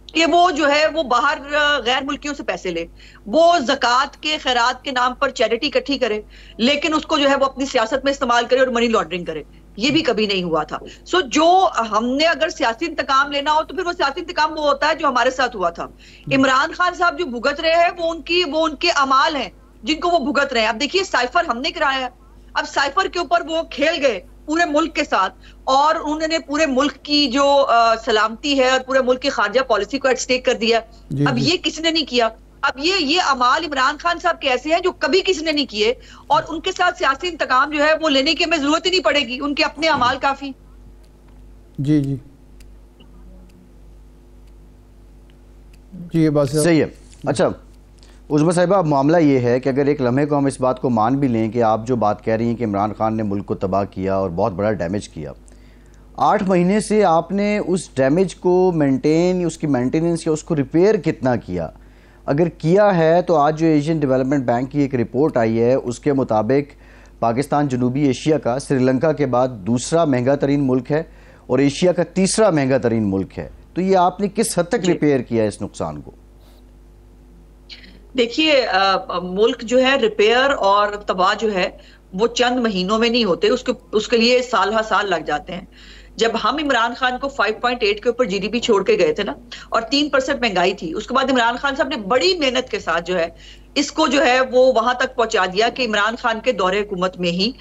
कि वो जो है वो बाहर गैर मुल्कियों से पैसे ले, वो ज़कात के खैरात के नाम पर चैरिटी इकट्ठी करे, लेकिन उसको जो है वो अपनी सियासत में इस्तेमाल करे और मनी लॉन्ड्रिंग करे। ये भी कभी नहीं हुआ था। सो जो हमने अगर सियासी इंतकाम लेना हो तो फिर वो सियासी इंतकाम वो होता है जो हमारे साथ हुआ था। इमरान खान साहब जो भुगत रहे हैं वो उनके अमाल हैं जिनको वो भुगत रहे हैं। अब देखिए, साइफर हमने कराया, अब साइफर के ऊपर वो खेल गए पूरे मुल्क के साथ, और उन्होंने पूरे मुल्क की जो सलामती है और पूरे मुल्क की खारजा पॉलिसी को एट स्टेक कर दिया। अब ये किसने नहीं किया। अब ये अमाल इमरान खान साहब के ऐसे हैं जो कभी किसी ने नहीं किए, और उनके साथ सियासी इंतकाम जो है वो लेने की हमें जरूरत ही नहीं पड़ेगी, उनके अपने अमाल काफी। जी जी जी, बस सही है। अच्छा उज़्मा साहिबा, मामला ये है कि अगर एक लम्हे को हम इस बात को मान भी लें कि आप जो बात कह रही हैं कि इमरान खान ने मुल्क को तबाह किया और बहुत बड़ा डैमेज किया, 8 महीने से आपने उस डैमेज को मेंटेन, उसकी मेंटेनेंस या उसको रिपेयर कितना किया? अगर किया है तो आज जो एशियन डेवलपमेंट बैंक की एक रिपोर्ट आई है उसके मुताबिक पाकिस्तान जनूबी एशिया का श्रीलंका के बाद दूसरा महंगा तरीन मुल्क है और एशिया का तीसरा महंगा तरीन मुल्क है। तो ये आपने किस हद तक रिपेयर किया है इस नुकसान को? देखिए, मुल्क जो है रिपेयर और तबाह जो है वो चंद महीनों में नहीं होते, उसके लिए साल हा साल लग जाते हैं। जब हम इमरान खान को 5.8 के ऊपर जीडीपी छोड़ के गए थे ना, और 3% महंगाई थी, उसके बाद इमरान खान साहब ने बड़ी मेहनत के साथ जो है इसको जो है वो वहां तक पहुंचा दिया कि इमरान खान के दौरे हुकूमत में ही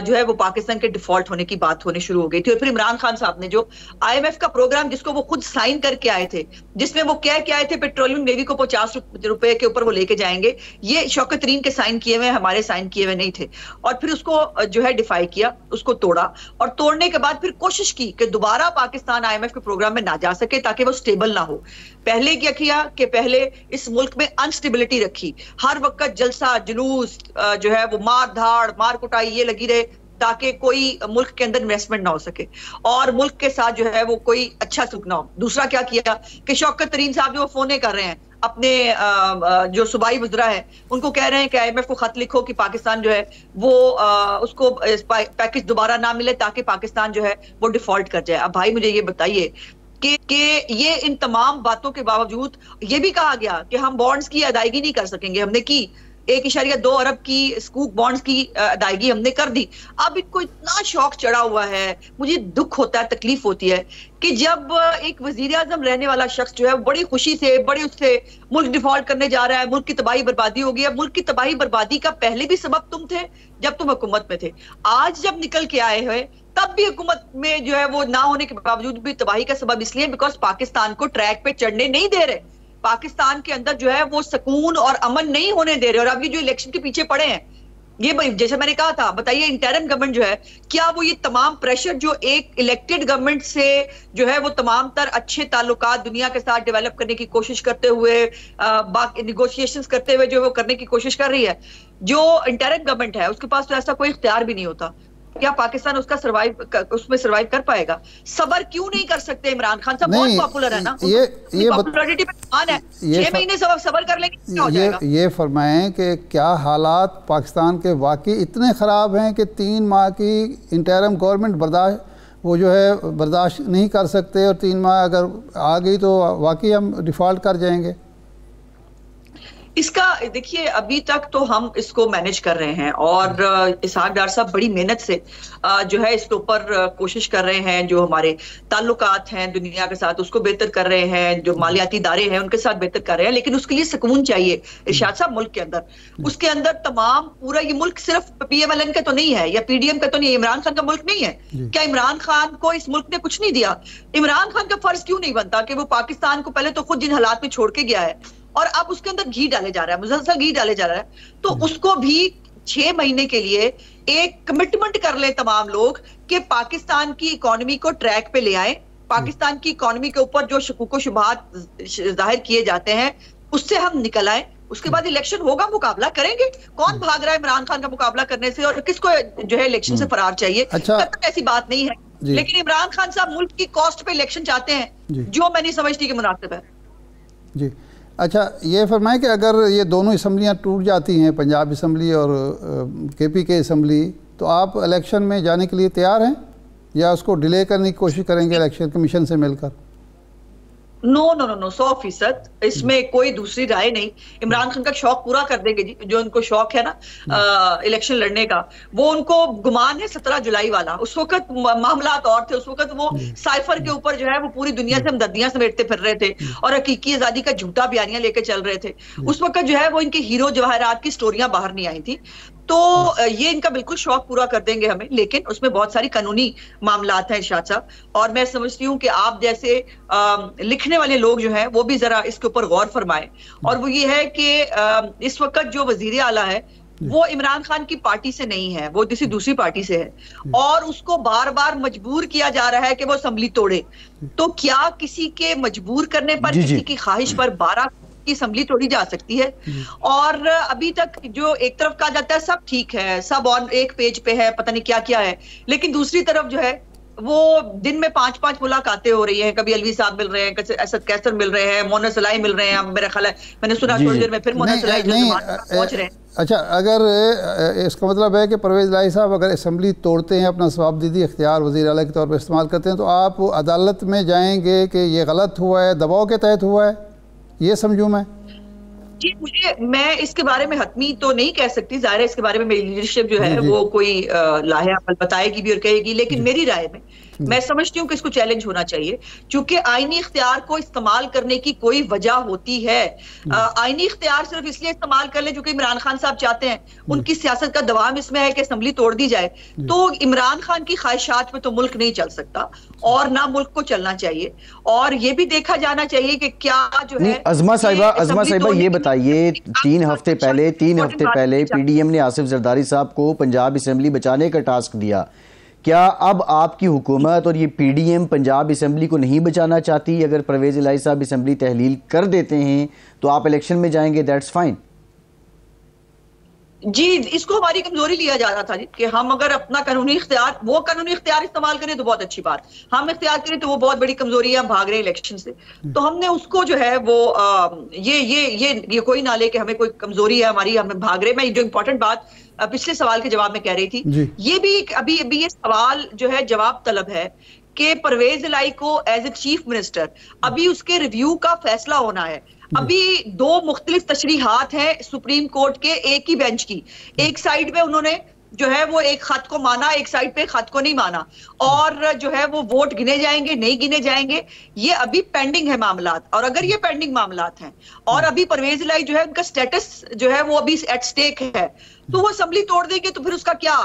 जो है वो पाकिस्तान के डिफॉल्ट होने की बात होनी शुरू हो गई थी। और फिर इमरान खान साहब ने जो IMF का प्रोग्राम जिसको वो खुद साइन करके आए थे, जिसमें वो कह के आए थे पेट्रोलियम नेवी को 50 रुपए के ऊपर वो लेके जाएंगे, ये शौकत तरीन के साइन किए हुए, हमारे साइन किए हुए नहीं थे। और फिर उसको जो है डिफाई किया, उसको तोड़ा, और तोड़ने के बाद फिर कोशिश की कि दोबारा पाकिस्तान IMF के प्रोग्राम में ना जा सके ताकि वो स्टेबल ना हो। पहले क्या किया कि पहले इस मुल्क में अनस्टेबिलिटी रखी, हर वक्त जलसा जुलूस जो है वो मार धाड़ मार कुटाई ये लगी रहे ताकि कोई मुल्क के अंदर इन्वेस्टमेंट ना हो सके और मुल्क के साथ जो है वो कोई अच्छा सुख ना हो। दूसरा क्या किया कि शौकत तरीन साहब जो फोन कर रहे हैं अपने जो सूबाई वज़रा है उनको कह रहे हैं कि IMF को खत लिखो कि पाकिस्तान जो है वो उसको पैकेज दोबारा ना मिले ताकि पाकिस्तान जो है वो डिफॉल्ट कर जाए। अब भाई मुझे ये बताइए कि ये इन तमाम बातों के बावजूद ये भी कहा गया कि हम बॉन्ड्स की अदायगी नहीं कर सकेंगे, हमने की 1.2 अरब की स्कूक बॉन्ड्स की अदायगी हमने कर दी। अब इनको इतना शौक चढ़ा हुआ है, मुझे दुख होता है, तकलीफ होती है कि जब एक वजीर आजम रहने वाला शख्स जो है बड़ी खुशी से बड़ी उससे मुल्क डिफॉल्ट करने जा रहा है, मुल्क की तबाही बर्बादी होगी। अब मुल्क की तबाही बर्बादी का पहले भी सबब तुम थे जब तुम हुकूमत में थे, आज जब निकल के आए हुए तब भी हुकूमत में जो है वो ना होने के बावजूद भी तबाही का सबब इसलिए बिकॉज पाकिस्तान को ट्रैक पे चढ़ने नहीं दे रहे, पाकिस्तान के अंदर जो है वो सुकून और अमन नहीं होने दे रहे। और अब ये जो इलेक्शन के पीछे पड़े हैं, ये जैसे मैंने कहा था, बताइए इंटरिम गवर्नमेंट जो है क्या वो ये तमाम प्रेशर जो एक इलेक्टेड गवर्नमेंट से जो है वो तमाम तर अच्छे ताल्लुकात दुनिया के साथ डेवलप करने की कोशिश करते हुए निगोशिएशंस करते हुए जो वो करने की कोशिश कर रही है, जो इंटरिम गवर्नमेंट है उसके पास तो ऐसा कोई इख्तियार भी नहीं होता। क्या पाकिस्तान उसमें सर्वाइव कर पाएगा? सबर क्यों नहीं कर सकते? इमरान खान साहब बहुत पॉपुलर है ना, ये पॉपुलरिटी पे मान है, 6 महीने सबर कर लेंगे क्या हो जाएगा? ये फरमाएं कि क्या हालात पाकिस्तान के वाकई इतने ख़राब हैं कि 3 माह की इंटरिम गवर्नमेंट बर्दाश्त नहीं कर सकते और 3 माह अगर आ गई तो वाकई हम डिफ़ॉल्ट कर जाएंगे? इसका देखिए अभी तक तो हम इसको मैनेज कर रहे हैं और इसहाक डार साहब बड़ी मेहनत से जो है इसके ऊपर कोशिश कर रहे हैं, जो हमारे ताल्लुकात हैं दुनिया के साथ उसको बेहतर कर रहे हैं, जो मालियाती इदारे हैं उनके साथ बेहतर कर रहे हैं, लेकिन उसके लिए सुकून चाहिए इरशाद साहब मुल्क के अंदर। उसके अंदर तमाम पूरा ये मुल्क सिर्फ PMLN का तो नहीं है या PDM का तो नहीं है, इमरान खान का मुल्क नहीं है। क्या इमरान खान को इस मुल्क ने कुछ नहीं दिया? इमरान खान का फर्ज क्यों नहीं बनता कि वो पाकिस्तान को पहले तो खुद जिन हालात में छोड़ के गया है और अब उसके अंदर घी डाले जा रहा है, मुसलसल घी डाले जा रहा है, तो उसको भी 6 महीने के लिए एक कमिटमेंट कर ले तमाम लोग कि पाकिस्तान की इकोनॉमी को ट्रैक पे ले आए, पाकिस्तान की इकोनॉमी के ऊपर जो शकूक शुबहात जाहिर किए जाते हैं उससे हम निकल आए, उसके बाद इलेक्शन होगा, मुकाबला करेंगे। कौन भाग रहा है इमरान खान का मुकाबला करने से, और किसको जो है इलेक्शन से फरार चाहिए? अच्छा, ऐसी बात नहीं है, लेकिन इमरान खान साहब मुल्क की कॉस्ट पे इलेक्शन चाहते हैं, जो मैं नहीं समझती कि मुनासिब है। जी अच्छा, ये फरमाएं कि अगर ये दोनों असम्बलियाँ टूट जाती हैं, पंजाब असम्बली और KPK असम्बली, तो आप इलेक्शन में जाने के लिए तैयार हैं या उसको डिले करने की कोशिश करेंगे इलेक्शन कमीशन से मिलकर? नो 100%, इसमें कोई दूसरी राय नहीं। इमरान खान का शौक पूरा कर देंगे जी, जो उनको शौक है ना इलेक्शन लड़ने का, वो उनको गुमान है 17 जुलाई वाला। उस वक्त मामलात और थे, उस वक्त वो साइफर के ऊपर जो है वो पूरी दुनिया से हमदर्दियां समेटते फिर रहे थे और हकीकी आजादी का झूठा बयानियां लेके चल रहे थे। उस वक्त जो है वो इनके हीरो जवाहरात की स्टोरियां बाहर नहीं आई थी। तो ये इनका बिल्कुल शौक पूरा कर देंगे हमें, लेकिन उसमें बहुत सारी कानूनी मामलात हैं इरशाद साहब, और मैं समझती हूँ कि आप जैसे लिखने वाले लोग जो हैं वो भी जरा इसके ऊपर गौर फरमाएं। और वो ये है कि इस वक्त जो वजीर आला है वो इमरान खान की पार्टी से नहीं है, वो किसी दूसरी पार्टी से है, और उसको बार बार मजबूर किया जा रहा है कि वो असेंबली तोड़े। तो क्या किसी के मजबूर करने पर, किसी की ख्वाहिश पर 12 की असेंबली तोड़ी जा सकती है? और अभी तक जो एक तरफ कहा जाता है सब ठीक है, सब ऑन एक पेज पे है, पता नहीं क्या क्या है, लेकिन दूसरी तरफ जो है वो दिन में 5-5 मुलाकातें हो रही हैं। कभी अलवी साहब मिल रहे हैं, असद कैसर मिल रहे हैं, मोना सलाई मिल रहे हैं, मेरा ख्याल है मैंने सुना थोड़ी देर में फिर मोना सलाई पहुंच रहे हैं। अच्छा, अगर इसका मतलब है कि परवेज लाई साहब अगर असेंबली तोड़ते हैं, अपना सवाबदीदी इख्तियार वज़ीर आला के तौर पर इस्तेमाल करते हैं, तो आप अदालत में जाएंगे कि ये गलत हुआ है, दबाव के तहत हुआ है, ये समझूं मैं? जी, मैं इसके बारे में हतमी तो नहीं कह सकती, जाहिर है इसके बारे में मेरी लीडरशिप जो है वो कोई लाहे अमल बताएगी भी और कहेगी, लेकिन मेरी राय में मैं समझती हूँ कि इसको चैलेंज होना चाहिए, क्योंकि आईनी इख्तियार को इस्तेमाल करने की कोई वजह होती है। आईनी इख्तियार सिर्फ इसलिए इस्तेमाल कर ले क्योंकि इमरान खान साहब चाहते हैं, उनकी सियासत का दवाम इसमें है कि असेंबली तोड़ दी जाए, तो इमरान खान की ख्वाहिशात में तो मुल्क नहीं चल सकता और ना मुल्क को चलना चाहिए। और ये भी देखा जाना चाहिए कि क्या जो है अज़मा साहिबा ये बताइए, 3 हफ्ते पहले PDM ने आसिफ जरदारी साहब को पंजाब असेंबली बचाने का टास्क दिया। क्या अब आपकी हुकूमत और ये PDM पंजाब असेंबली को नहीं बचाना चाहती? अगर परवेज इलाही साहब असेंबली तहलील कर देते हैं तो आप इलेक्शन में जाएंगे, दैट्स फाइन। जी, इसको हमारी कमजोरी लिया जा रहा था जी, कि हम अगर अपना कानूनी इख्तियार, वो कानूनी इख्तियार इस्तेमाल करें तो बहुत अच्छी बात, हम इख्तियार करें तो वो बहुत बड़ी कमजोरी है, हम भाग रहे हैं इलेक्शन से। तो हमने उसको जो है वो ये कोई ना ले कि हमें कोई कमजोरी है हमारी, हमें भाग रहे। मैं जो इंपॉर्टेंट बात पिछले सवाल के जवाब में कह रही थी, ये भी अभी ये सवाल जो है जवाब तलब है कि परवेज इलाही को एज ए चीफ मिनिस्टर अभी उसके रिव्यू का फैसला होना है। अभी 2 मुख्तलिफ तशरीहात हैं सुप्रीम कोर्ट के एक ही बेंच की, एक साइड में उन्होंने जो है वो एक खत को माना, एक साइड पे खत को नहीं माना, और जो है वो वोट गिने जाएंगे नहीं गिने जाएंगे, ये अभी पेंडिंग है मामलात। और अगर ये पेंडिंग मामलात हैं और अभी परवेज इलाही जो है उनका स्टेटस जो है वो अभी एट स्टेक है, तो वो असेंबली तोड़ देंगे तो फिर उसका क्या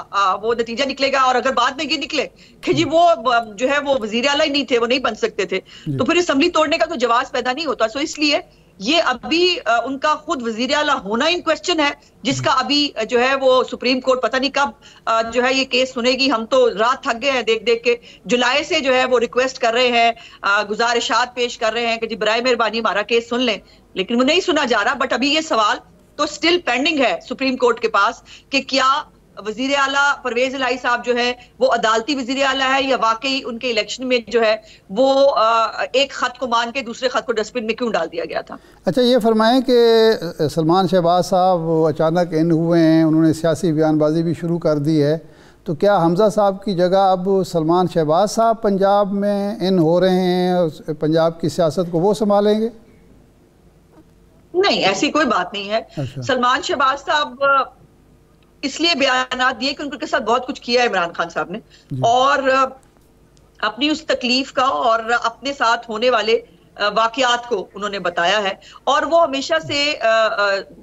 वो नतीजा निकलेगा? और अगर बाद में ये निकले कि जी वो जो है वो वजीर आला ही नहीं थे, वो नहीं बन सकते थे, तो फिर असेंबली तोड़ने का तो जवाब पैदा नहीं होता। सो इसलिए ये अभी उनका खुद वजीर आला होना इन क्वेश्चन है, जिसका अभी जो है वो सुप्रीम कोर्ट पता नहीं कब जो है ये केस सुनेगी। हम तो रात थक गए हैं देख देख के, जुलाई से जो है वो रिक्वेस्ट कर रहे हैं, गुजारिशात पेश कर रहे हैं कि जी बराए मेहरबानी हमारा केस सुन लें, लेकिन वो नहीं सुना जा रहा। बट अभी ये सवाल तो स्टिल पेंडिंग है सुप्रीम कोर्ट के पास कि क्या वजीर आला परवेज इलाही साहब जो है वो अदालती वजीर आला है या वाकई उनके इलेक्शन में जो है वो एक खत को मान के दूसरे खत को डस्टबिन में क्यों डाल दिया गया था। अच्छा, ये फरमाएं कि सलमान शहबाज साहब अचानक इन हुए हैं, उन्होंने सियासी बयानबाजी भी शुरू कर दी है, तो क्या हमजा साहब की जगह अब सलमान शहबाज साहब पंजाब में इन हो रहे हैं, पंजाब की सियासत को वो संभालेंगे? नहीं, ऐसी कोई बात नहीं है। अच्छा। सलमान शहबाज साहब इसलिए बयान दिए कि उनके साथ बहुत कुछ किया है इमरान खान साहब ने, और अपनी उस तकलीफ का और अपने साथ होने वाले वाकयात को उन्होंने बताया है, और वो हमेशा से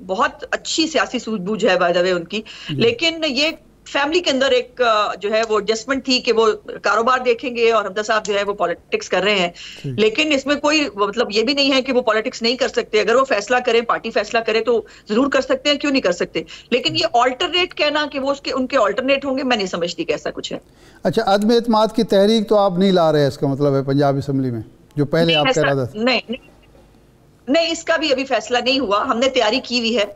बहुत अच्छी सियासी सूझबूझ है बाय द वे उनकी। लेकिन ये फैमिली के अंदर एक जो है वो एडजस्टमेंट थी कि वो कारोबार देखेंगे और हमजा साहब जो है वो पॉलिटिक्स कर रहे हैं, लेकिन इसमें कोई मतलब ये भी नहीं है कि वो पॉलिटिक्स नहीं कर सकते। अगर वो फैसला करें, पार्टी फैसला करे तो जरूर कर सकते हैं, क्यों नहीं कर सकते। लेकिन ये ऑल्टरनेट कहना कि वो उनके ऑल्टरनेट होंगे, मैं नहीं समझती कि ऐसा कुछ है। अच्छा, अदम एतमाद की तहरीक तो आप नहीं ला रहे, इसका मतलब है पंजाब असम्बली में जो पहले आप कह रहा था? नहीं, इसका भी अभी फैसला नहीं हुआ। हमने तैयारी की हुई है,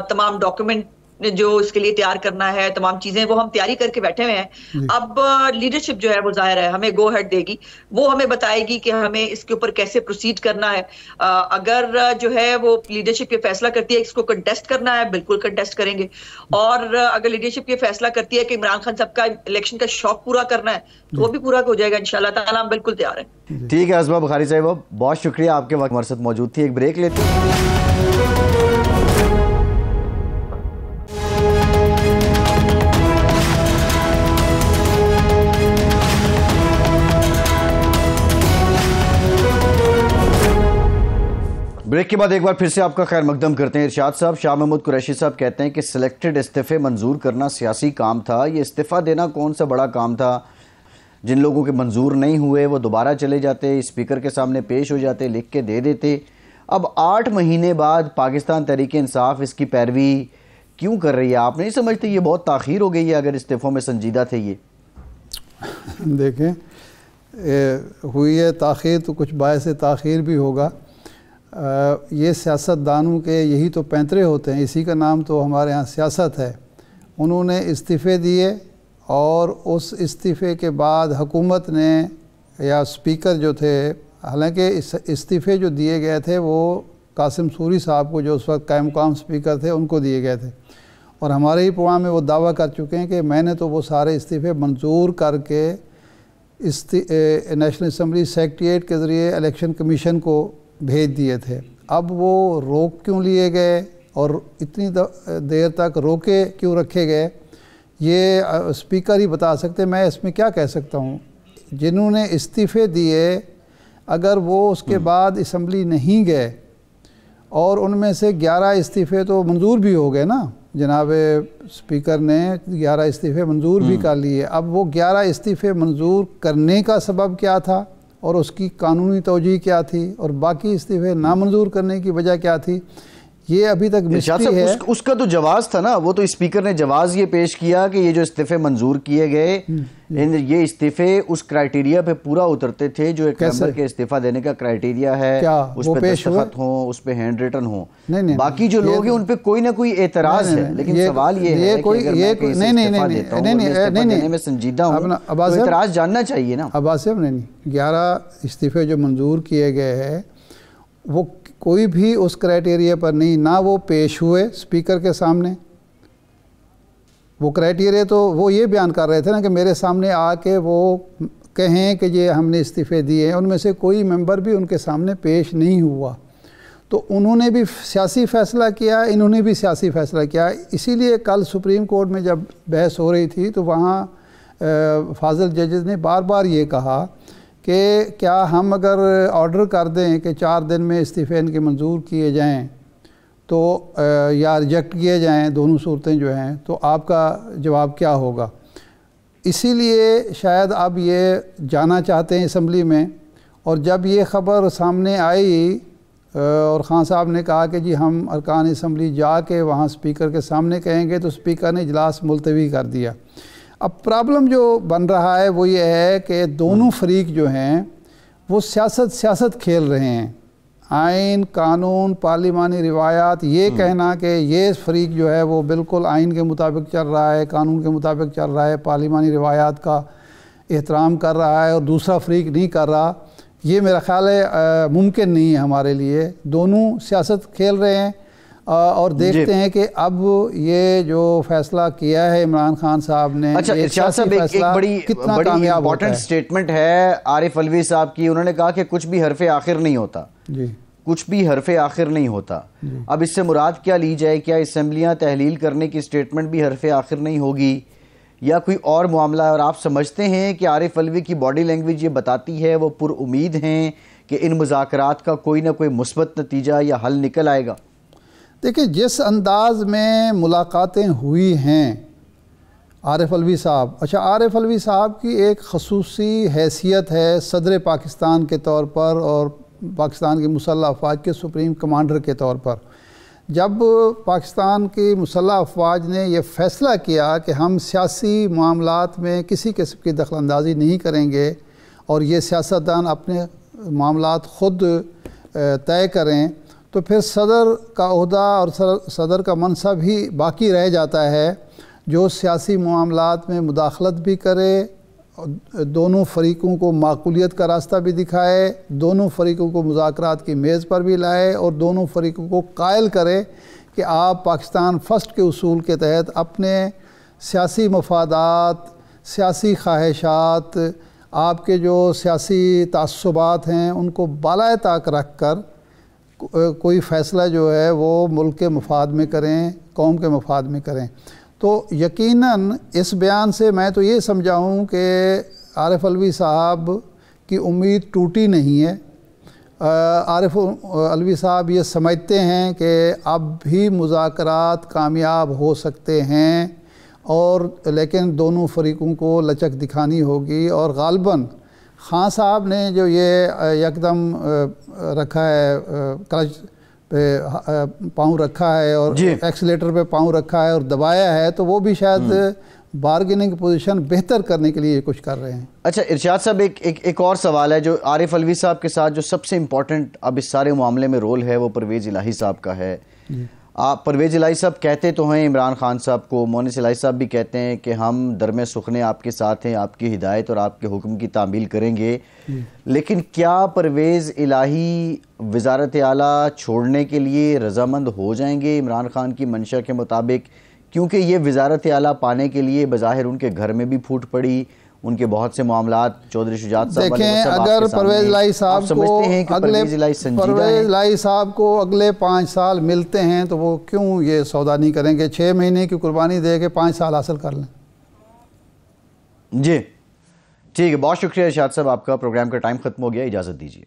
तमाम डॉक्यूमेंट जो इसके लिए तैयार करना है, तमाम चीजें वो हम तैयारी करके बैठे हुए हैं। अब लीडरशिप जो है वो जाहिर है हमें गो हेड देगी, वो हमें बताएगी कि हमें इसके ऊपर कैसे प्रोसीड करना है। अगर जो है वो लीडरशिप ये फैसला करती है इसको कंटेस्ट करना है, बिल्कुल कंटेस्ट करेंगे। और अगर लीडरशिप ये फैसला करती है कि इमरान खान साहब का इलेक्शन का शौक पूरा करना है तो वो भी पूरा हो जाएगा इंशाल्लाह ताला, हम बिल्कुल तैयार हैं। ठीक है असमा बुखारी साहब, बहुत शुक्रिया, आपके वक्त हमारे साथ मौजूद थी। एक ब्रेक लेते हैं। ब्रेक के बाद एक बार फिर से आपका खैर मकदम करते हैं। इरशाद साहब, शाह महमूद कुरैशी साहब कहते हैं कि सिलेक्टेड इस्तीफे मंजूर करना सियासी काम था, ये इस्तीफ़ा देना कौन सा बड़ा काम था। जिन लोगों के मंजूर नहीं हुए वो दोबारा चले जाते, स्पीकर के सामने पेश हो जाते, लिख के दे देते। अब 8 महीने बाद पाकिस्तान तहरीक इंसाफ इसकी पैरवी क्यों कर रही है? आप नहीं समझते ये बहुत ताख़ीर हो गई है अगर इस्तीफ़ों में संजीदा थे ये? देखें, हुई है ताख़ीर तो कुछ बायस ताख़ीर भी होगा। ये सियासतदानों के यही तो पैंतरे होते हैं, इसी का नाम तो हमारे यहाँ सियासत है। उन्होंने इस्तीफ़े दिए और उस इस्तीफ़े के बाद हुकूमत ने या स्पीकर जो थे, हालांकि इस्तीफ़े जो दिए गए थे वो कासिम सूरी साहब को जो उस वक्त कायम मुकाम स्पीकर थे उनको दिए गए थे, और हमारे ही प्रोग्राम में वो दावा कर चुके हैं कि मैंने तो वो सारे इस्तीफ़े मंजूर करके नेशनल असम्बली सेक्रेटेरिएट के ज़रिए इलेक्शन कमीशन को भेज दिए थे। अब वो रोक क्यों लिए गए और इतनी देर तक रोके क्यों रखे गए, ये स्पीकर ही बता सकते। मैं इसमें क्या कह सकता हूँ। जिन्होंने इस्तीफ़े दिए, अगर वो उसके बाद असम्बली नहीं गए और उनमें से 11 इस्तीफ़े तो मंजूर भी हो गए ना, जनाब स्पीकर ने 11 इस्तीफ़े मंजूर भी कर लिए। अब वो 11 इस्तीफ़े मंजूर करने का सबब क्या था और उसकी कानूनी तौजीह क्या थी, और बाकी इस्तीफ़े नामंजूर करने की वजह क्या थी, ये अभी तक मिस्ट्री है। उसका तो जवाज़ था ना, वो तो स्पीकर ने जवाज़ ये पेश किया कि ये जो इस्तीफ़े मंजूर किए गए, ये इस्तीफ़े उस क्राइटेरिया पे पूरा उतरते थे जो एक मेंबर के इस्तीफ़ा देने का क्राइटेरिया है, उस पे दस्तखत हो, उस पे हैंड रिटन हो। बाकी जो लोग हैं उन पे कोई ना कोई एतराज़ है, लेकिन सवाल ये है कि अगर मैं कोई इस्तीफ़ा देता हूं और इस्तीफ़ा देने में संजीदा हूं तो एतराज़ जानना चाहिए ना। अब्बास साहब, नहीं, 11 इस्तीफ़े जो मंजूर किए गए हैं वो कोई भी उस क्राइटेरिया पर नहीं, ना वो पेश हुए स्पीकर के सामने। वो क्राइटेरिया तो वो ये बयान कर रहे थे ना कि मेरे सामने आके वो कहें कि ये हमने इस्तीफ़े दिए, उनमें से कोई मेंबर भी उनके सामने पेश नहीं हुआ। तो उन्होंने भी सियासी फ़ैसला किया, इन्होंने भी सियासी फ़ैसला किया। इसीलिए कल सुप्रीम कोर्ट में जब बहस हो रही थी तो वहाँ फाजिल जजेस ने बार बार ये कहा कि क्या हम अगर ऑर्डर कर दें कि 4 दिन में इस्तीफ़े इनके मंजूर किए जाएं तो या रिजेक्ट किए जाएं, दोनों सूरतें जो हैं, तो आपका जवाब क्या होगा। इसीलिए शायद अब ये जाना चाहते हैं असम्बली में, और जब ये ख़बर सामने आई और ख़ान साहब ने कहा कि जी हम अरकान असम्बली जाके वहाँ स्पीकर के सामने कहेंगे, तो स्पीकर ने इजलास मुलतवी कर दिया। अब प्रॉब्लम जो बन रहा है वो ये है कि दोनों फरीक जो हैं वो सियासत खेल रहे हैं। आइन, कानून, पार्लिमानी रिवायात, ये कहना कि ये फरीक जो है वो बिल्कुल आइन के मुताबिक चल रहा है, कानून के मुताबिक चल रहा है, पार्लिमानी रिवायात का एहतराम कर रहा है, और दूसरा फरीक नहीं कर रहा, ये मेरा ख़्याल है मुमकिन नहीं है हमारे लिए। दोनों सियासत खेल रहे हैं और देखते हैं कि अब ये जो फैसला किया है इमरान खान साहब ने। अच्छा, इरशाद साहब, एक बड़ी इंपॉर्टेंट स्टेटमेंट है आरिफ अलवी साहब की। उन्होंने कहा कि कुछ भी हरफ आखिर नहीं होता जी, कुछ भी हरफ आखिर नहीं होता। अब इससे मुराद क्या ली जाए? क्या असम्बलियाँ तहलील करने की स्टेटमेंट भी हरफ आखिर नहीं होगी या कोई और मामला है? और आप समझते हैं कि आरिफ अलवी की बॉडी लैंग्वेज ये बताती है वो पुरुमीद हैं कि इन मुज़ाकरात का कोई ना कोई मुस्बत नतीजा या हल निकल आएगा? देखिए, जिस अंदाज में मुलाकातें हुई हैं आरिफ अलवी साहब, अच्छा आरिफ अलवी साहब की एक खसूसी हैसियत है सदर पाकिस्तान के तौर पर और पाकिस्तान की मुसल्लह अफवाज के सुप्रीम कमांडर के तौर पर। जब पाकिस्तान की मुसल्लह अफवाज ने यह फ़ैसला किया कि हम सियासी मामलात में किसी किस्म की दखलंदाजी नहीं करेंगे और ये सियासतदान अपने मामलात ख़ुद तय करें, तो फिर सदर का ओहदा और सदर का मनसब ही बाकी रह जाता है, जो सियासी मामलात में मुदाखलत भी करे, दोनों फ़रीक़ों को माकूलियत का रास्ता भी दिखाए, दोनों फ़रीक़ों को मुज़ाकरात की मेज़ पर भी लाए और दोनों फ़रीक़ों को कायल करे कि आप पाकिस्तान फ़र्स्ट के उसूल के तहत अपने सियासी मफादात, सियासी ख्वाहिशात, आपके जो सियासी तासुबात हैं उनको बालाए ताक रख कर कोई फ़ैसला जो है वो मुल्क के मफाद में करें, कौम के मफाद में करें। तो यकीनन इस बयान से मैं तो ये समझा हूँ कि आरिफ अलवी साहब की उम्मीद टूटी नहीं है। आरिफ अलवी साहब ये समझते हैं कि अब भी मुज़ाकरात कामयाब हो सकते हैं और लेकिन दोनों फ़रीक़ों को लचक दिखानी होगी और ग़ालिबन ख़ान साहब ने जो ये यकदम रखा है, क्लच पे पाँव रखा है और एक्सीलेटर पे पाँव रखा है और दबाया है, तो वो भी शायद बार्गेनिंग पोजीशन बेहतर करने के लिए कुछ कर रहे हैं। अच्छा इरशाद साहब, एक और सवाल है जो आरिफ अलवी साहब के साथ जो सबसे इम्पोर्टेंट अब इस सारे मामले में रोल है वो परवेज़ इलाही साहब का है। आप परवेज़ इलाही साहब कहते तो हैं इमरान खान साहब को, मोनिस इलाही साहब भी कहते हैं कि हम दरमे सुखने आपके साथ हैं, आपकी हिदायत और आपके हुक्म की तामील करेंगे, लेकिन क्या परवेज़ इलाही वज़ारत आला छोड़ने के लिए रजामंद हो जाएंगे इमरान खान की मंशा के मुताबिक? क्योंकि ये वज़ारत आला पाने के लिए बज़ाहिर उनके घर में भी फूट पड़ी, उनके बहुत से मामलात चौधरी शुजात साहब देखें, अगर परवेज़ इलाही साहब को अगले 5 साल मिलते हैं तो वो क्यों ये सौदा नहीं करेंगे, 6 महीने की कुर्बानी दे के 5 साल हासिल कर लें। जी ठीक है, बहुत शुक्रिया इरशाद साहब आपका। प्रोग्राम का टाइम ख़त्म हो गया, इजाज़त दीजिए।